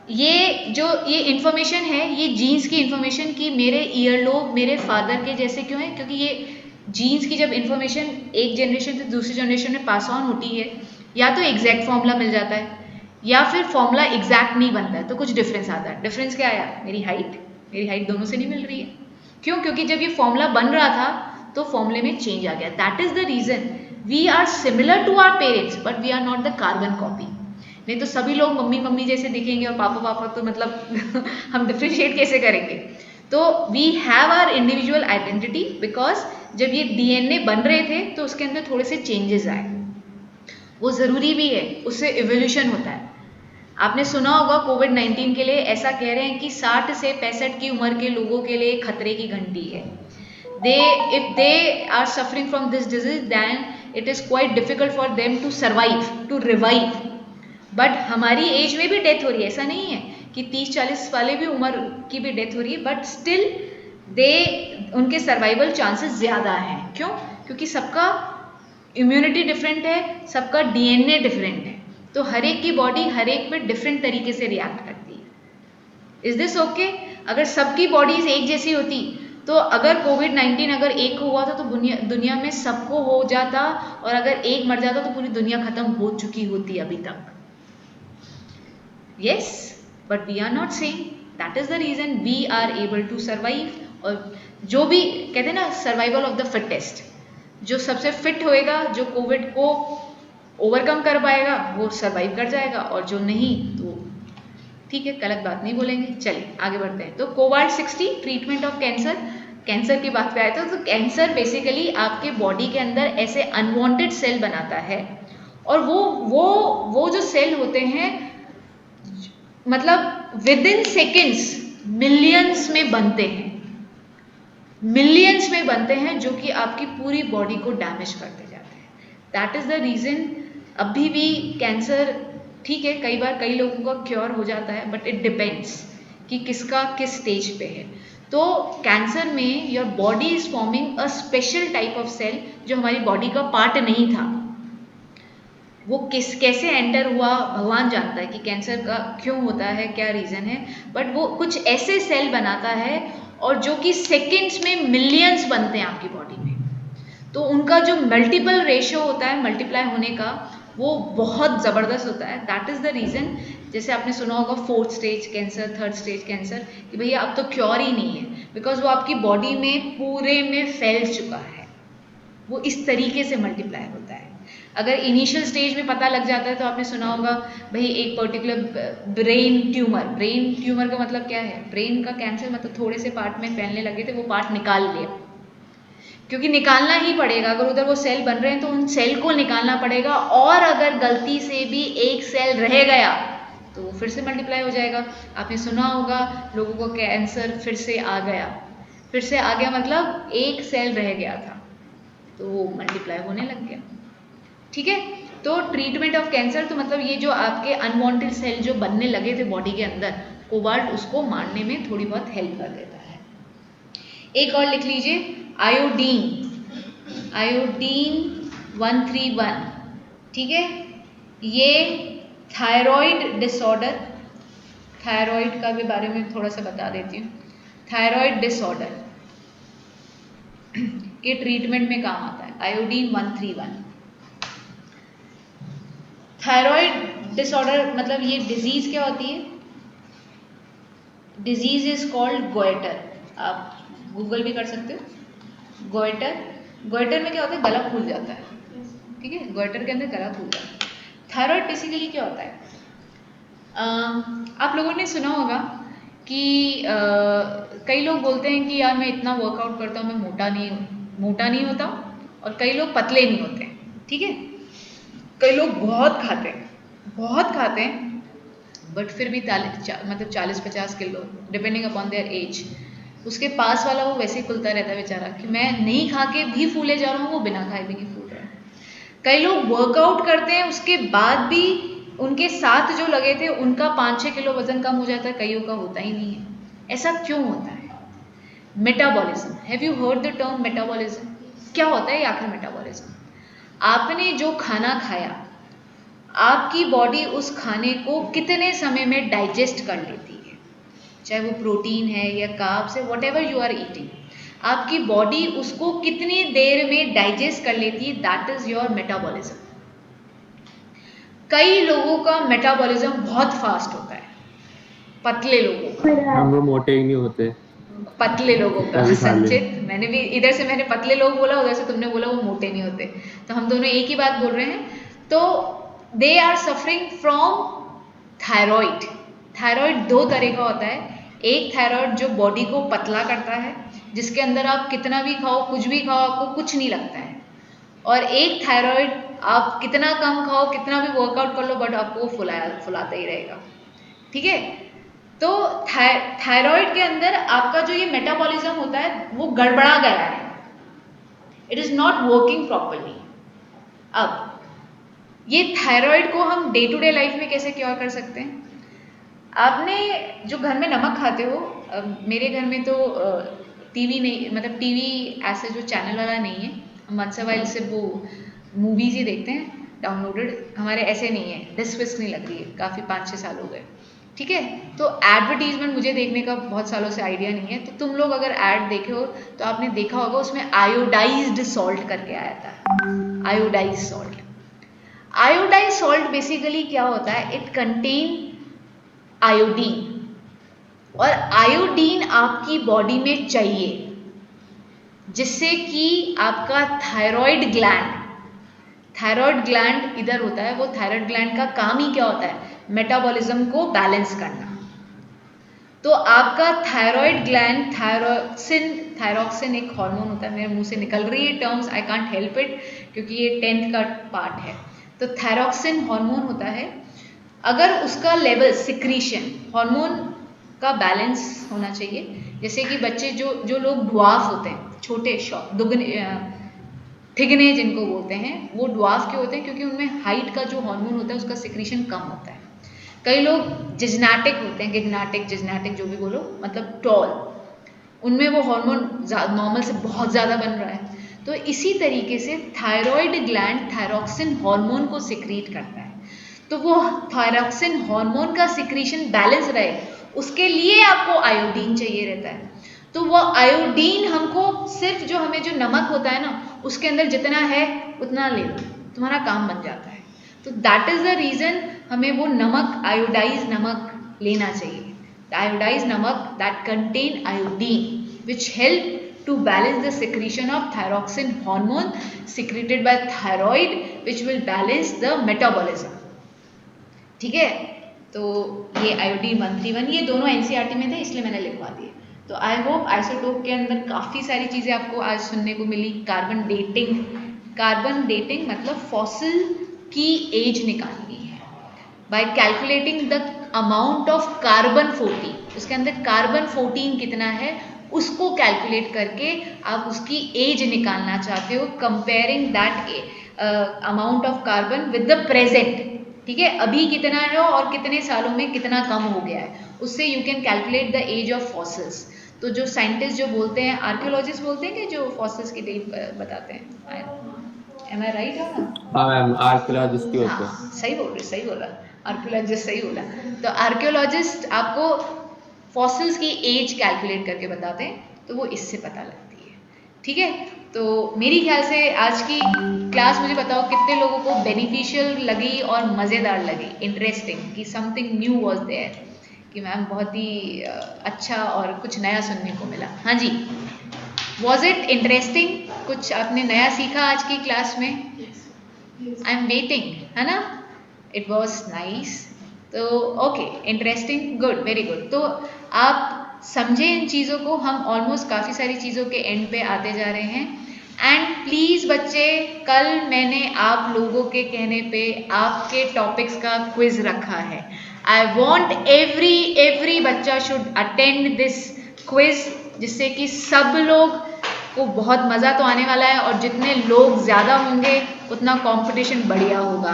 ये इन्फॉर्मेशन है, ये जीन्स की इन्फॉर्मेशन कि मेरे ईयरलोब मेरे फादर के जैसे क्यों है, क्योंकि ये जीन्स की जब इन्फॉर्मेशन एक जनरेशन से दूसरी जनरेशन में पास ऑन होती है, या तो एग्जैक्ट फॉर्मूला मिल जाता है या फिर फॉर्मूला एग्जैक्ट नहीं बनता है, तो कुछ डिफरेंस आता है। डिफरेंस क्या आया? मेरी हाइट दोनों से नहीं मिल रही है। क्यों? क्योंकि जब ये फॉर्मूला बन रहा था तो फॉर्मूले में चेंज आ गया। That is the reason we are similar to our parents but we are not the carbon copy. नहीं तो सभी लोग मम्मी जैसे दिखेंगे और पापा तो मतलब हम डिफ्रेंशिएट कैसे करेंगे? तो we have our individual identity because जब ये डीएनए बन रहे थे तो उसके अंदर थोड़े से चेंजेस आए, वो ज़रूरी भी है, उससे इवोल्यूशन होता है। आपने सुना होगा कोविड-19 के लिए ऐसा कह रहे हैं कि 60 से 65 की उम्र के लोगों के लिए खतरे की घंटी है। if they are suffering from this disease, then it is quite difficult for them to survive, to revive. But हमारी एज में भी डेथ हो रही है, ऐसा नहीं है कि 30-40 वाले भी उम्र की भी डेथ हो रही है, बट स्टिल उनके सर्वाइवल चांसेस ज़्यादा हैं. क्यों? क्योंकि सबका इम्यूनिटी डिफरेंट है, सबका डीएनए डिफरेंट है, तो हर एक की बॉडी हर एक पे डिफरेंट तरीके से रिएक्ट करती है. Is this okay? अगर सबकी बॉडीज एक जैसी होती तो अगर कोविड-19 अगर एक को हुआ था तो दुनिया में सबको हो जाता, और अगर एक मर जाता तो पूरी दुनिया खत्म हो चुकी होती अभी तक. Yes, but we are not saying. That is the reason we are able to survive. और जो भी कहते हैं ना सर्वाइवल ऑफ द फिटेस्ट, जो सबसे फिट होएगा, जो कोविड को ओवरकम कर पाएगा वो सर्वाइव कर जाएगा, और जो नहीं तो ठीक है, गलत बात नहीं बोलेंगे. चलिए आगे बढ़ते हैं. तो कोबाल्ट-60 ट्रीटमेंट ऑफ कैंसर. कैंसर की बात पे आए तो कैंसर बेसिकली आपके बॉडी के अंदर ऐसे अनवांटेड सेल बनाता है, और वो जो सेल होते हैं मतलब विद इन सेकेंड्स मिलियंस में बनते हैं, मिलियंस में बनते हैं, जो कि आपकी पूरी बॉडी को डैमेज करते जाते हैं. दैट इज द रीजन अभी भी कैंसर ठीक है, कई बार कई लोगों का क्योर हो जाता है, बट इट डिपेंड्स कि किसका किस स्टेज पे है. तो कैंसर में your body is forming a special type of cell जो हमारी बॉडी का पार्ट नहीं था. वो कैसे एंटर हुआ भगवान जानता है कि कैंसर का क्यों होता है, क्या रीज़न है, बट वो कुछ ऐसे सेल बनाता है और जो कि सेकेंड्स में मिलियंस बनते हैं आपकी बॉडी में. तो उनका जो मल्टीपल रेशियो होता है मल्टीप्लाई होने का, वो बहुत ज़बरदस्त होता है. दैट इज़ द रीज़न, जैसे आपने सुना होगा 4th stage cancer, 3rd stage cancer, कि भैया अब तो क्योर ही नहीं है, बिकॉज वो आपकी बॉडी में पूरे में फैल चुका है. वो इस तरीके से मल्टीप्लाई होता है. अगर इनिशियल स्टेज में पता लग जाता है तो आपने सुना होगा भाई एक पर्टिकुलर ब्रेन ट्यूमर का मतलब क्या है? ब्रेन का कैंसर मतलब थोड़े से पार्ट में फैलने लगे थे, वो पार्ट निकाल लिया, क्योंकि निकालना ही पड़ेगा. अगर उधर वो सेल बन रहे हैं तो उन सेल को निकालना पड़ेगा, और अगर गलती से भी एक सेल रह गया तो वो फिर से मल्टीप्लाई हो जाएगा. आपने सुना होगा लोगों को कैंसर फिर से आ गया मतलब एक सेल रह गया था तो वो मल्टीप्लाई होने लग गया. ठीक है, तो ट्रीटमेंट ऑफ कैंसर तो मतलब ये जो आपके अनवांटेड सेल जो बनने लगे थे बॉडी के अंदर, कोबाल्ट उसको मारने में थोड़ी बहुत हेल्प कर देता है. एक और लिख लीजिए, आयोडीन 131. ठीक है, ये थायराइड डिसऑर्डर, थायराइड का भी बारे में थोड़ा सा बता देती हूँ. थायराइड डिसऑर्डर के ट्रीटमेंट में काम आता है आयोडीन 131. थायराइड डिसऑर्डर मतलब ये डिजीज क्या होती है? Disease is called goitre. आप गूगल भी कर सकते हो. गोइटर में क्या होता है? गला फूल जाता है. ठीक है, गोइटर के अंदर गला फूल जाता है. थायराइड बेसिकली क्या होता है? आप लोगों ने सुना होगा कि कई लोग बोलते हैं कि यार मैं इतना वर्कआउट करता हूँ, मैं मोटा नहीं होता, और कई लोग पतले नहीं होते. ठीक है, कई लोग बहुत खाते हैं बट फिर भी मतलब 40-50 kilo depending upon their age. उसके पास वाला वो वैसे ही खुलता रहता है बेचारा कि मैं नहीं खा के भी फूले जा रहा हूँ, वो बिना खाए भी नहीं फूल रहा है. कई लोग वर्कआउट करते हैं उसके बाद भी उनके साथ जो लगे थे उनका 5-6 किलो वजन कम हो जाता है, कईयों का होता ही नहीं है. ऐसा क्यों होता है? Metabolism. Have you heard the term metabolism? क्या होता है आखिर मेटाबॉलिज्म? आपने जो खाना खाया, आपकी बॉडी उस खाने को कितने समय में डाइजेस्ट कर लेती है, चाहे वो प्रोटीन है या कार्ब्स है, व्हाटएवर यू आर ईटिंग, आपकी बॉडी उसको कितनी देर में डाइजेस्ट कर लेती है, दैट इज योर मेटाबॉलिज्म. कई लोगों का मेटाबॉलिज्म बहुत फास्ट होता है, पतले लोगों का. हम वो मोटे ही नहीं होते. पतले लोगों का संचित, मैंने भी इधर से मैंने पतले लोग बोला, उधर से तुमने बोला वो मोटे नहीं होते, तो हम दोनों एक ही बात बोल रहे हैं. तो they are suffering from thyroid. Thyroid 2 तरह का होता है. एक थायराइड जो बॉडी को पतला करता है, जिसके अंदर आप कितना भी खाओ, कुछ भी खाओ, आपको कुछ नहीं लगता है. और एक थायराइड आप कितना कम खाओ, कितना भी वर्कआउट कर लो, बट आपको फुलाता ही रहेगा. ठीक है, तो थायराइड के अंदर आपका जो ये मेटाबॉलिज्म होता है वो गड़बड़ा गया है. It is not working properly. अब ये थायराइड को हम डे टू डे लाइफ में कैसे क्योर कर सकते हैं? आपने जो घर में नमक खाते हो, मेरे घर में तो टीवी नहीं, मतलब टीवी ऐसे जो चैनल वाला नहीं है, हम वंस वाइल से वो मूवीज़ ही देखते हैं डाउनलोडेड, हमारे ऐसे नहीं है, डिस्क विस्क नहीं लग रही है, काफ़ी 5-6 साल हो गए, ठीक है। तो एडवर्टीजमेंट मुझे देखने का बहुत सालों से आइडिया नहीं है, तो तुम लोग अगर ऐड देखे हो तो आपने देखा होगा उसमें आयोडाइज्ड सॉल्ट करके आया था, iodised salt. Iodised salt basically क्या होता है, इट कंटेन आयोडीन, और आयोडीन आपकी बॉडी में चाहिए जिससे कि आपका थायराइड ग्लैंड इधर होता है, वो थायराइड ग्लैंड का काम ही क्या होता है, मेटाबॉलिज्म को बैलेंस करना। तो आपका थायराइड ग्लैंड, थायरॉक्सिन एक हार्मोन होता है, मेरे मुंह से निकल रही है terms, I can't help it क्योंकि ये 10th का पार्ट है। तो थायरॉक्सिन हार्मोन होता है, अगर उसका लेवल, सिक्रीशन हार्मोन का बैलेंस होना चाहिए। जैसे कि बच्चे जो लोग ड्वार्फ होते हैं, छोटे ठिगने जिनको बोलते हैं, वो ड्वार्फ क्यों होते हैं, क्योंकि उनमें हाइट का जो हार्मोन होता है उसका सिक्रीशन कम होता है। कई लोग जिजनैटिक होते हैं, जिजनैटिक जो भी बोलो, मतलब टॉल, उनमें वो हार्मोन नॉर्मल से बहुत ज़्यादा बन रहा है। तो इसी तरीके से थायराइड ग्लैंड थायरॉक्सिन हार्मोन को सिक्रीट करता है। तो वो थायरॉक्सिन हार्मोन का सिक्रीशन बैलेंस रहे, उसके लिए आपको आयोडीन चाहिए रहता है। तो वो आयोडीन हमको सिर्फ जो हमें जो नमक होता है ना, उसके अंदर जितना है उतना ले लो, तुम्हारा काम बन जाता है। तो दैट इज़ द रीज़न हमें वो नमक, आयोडाइज नमक लेना चाहिए। आयोडाइज नमक that contain iodine which help to balance the secretion of thyroxine hormone secreted by thyroid which will balance the metabolism, ठीक है। तो ये आयोडीन 131 ये दोनों एनसीईआरटी में थे इसलिए मैंने लिखवा दिए। तो आई होप आइसोटोप के अंदर काफ़ी सारी चीज़ें आपको आज सुनने को मिली। कार्बन डेटिंग मतलब फॉसिल की एज निकालनी है bye calculating the amount of carbon 14, उसके अंदर कार्बन 14 कितना है उसको कैलकुलेट करके आप उसकी एज निकालना चाहते हो, comparing that amount of carbon with the present, ठीक है, अभी कितना है और कितने सालों में कितना कम हो गया है, उससे you can calculate the age of fossils. तो जो साइंटिस्ट जो बोलते हैं, आर्कियोलॉजिस्ट बोलते हैं कि जो फॉसिल्स की डेट बताते हैं, एम आई राइट? हाँ मैम, आर्कियोलॉजिस्ट ही होते हैं। हाँ, सही बोला, आर्कियोलॉजिस्ट सही बोला। तो आर्कियोलॉजिस्ट आपको फॉसिल्स की एज कैलकुलेट करके बताते हैं, तो वो इससे पता लगती है, ठीक है। तो मेरी ख्याल से आज की क्लास मुझे बताओ कितने लोगों को बेनिफिशियल लगी और मज़ेदार लगी, इंटरेस्टिंग, कि समथिंग न्यू वाज देयर, कि मैम बहुत ही अच्छा और कुछ नया सुनने को मिला। हाँ जी, वॉज इट इंटरेस्टिंग? कुछ आपने नया सीखा आज की क्लास में? आई एम वेटिंग, है ना? It was nice. तो okay, interesting, good, very good. तो आप समझे इन चीज़ों को, हम ऑलमोस्ट काफ़ी सारी चीज़ों के एंड पे आते जा रहे हैं। एंड प्लीज़ बच्चे, कल मैंने आप लोगों के कहने पे आपके टॉपिक्स का क्विज रखा है। आई वॉन्ट एवरी बच्चा शुड अटेंड दिस क्विज, जिससे कि सब लोग को बहुत मज़ा तो आने वाला है, और जितने लोग ज़्यादा होंगे उतना कंपटीशन बढ़िया होगा।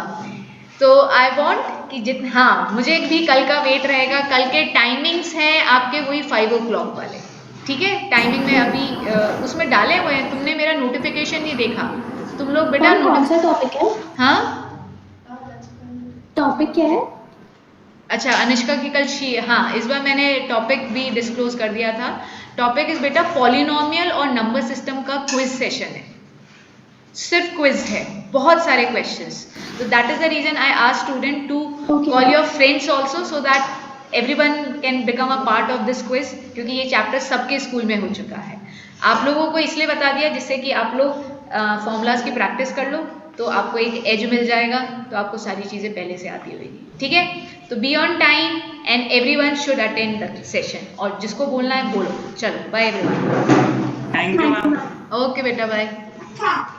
तो आई वॉन्ट कि हाँ, मुझे भी कल का वेट रहेगा। कल के टाइमिंग्स हैं आपके वही 5 o'clock वाले, ठीक है। टाइमिंग में अभी उसमें डाले हुए हैं, तुमने मेरा नोटिफिकेशन नहीं देखा, तुम लोग बेटा। कौन सा टॉपिक है? हाँ, टॉपिक क्या है? अच्छा, अनुष्का की कल हाँ, इस बार मैंने टॉपिक भी डिस्क्लोज कर दिया था। टॉपिक इस बेटा पॉलिनोमियल और नंबर सिस्टम का क्विज सेशन है, सिर्फ क्विज है, बहुत सारे क्वेश्चंस। तो that is the reason I ask student to call your friends also, so that everyone can become a part of this quiz, क्योंकि ये चैप्टर सबके स्कूल में हो चुका है। आप लोगों को इसलिए बता दिया जिससे कि आप लोग फॉर्मूलाज की प्रैक्टिस कर लो, तो आपको एक एज मिल जाएगा, तो आपको सारी चीज़ें पहले से आती होगी, ठीक है। तो be on time and everyone should attend the session, और जिसको बोलना है बोलो। चलो, bye everyone. Thank you ma'am. Okay बेटा, बाय।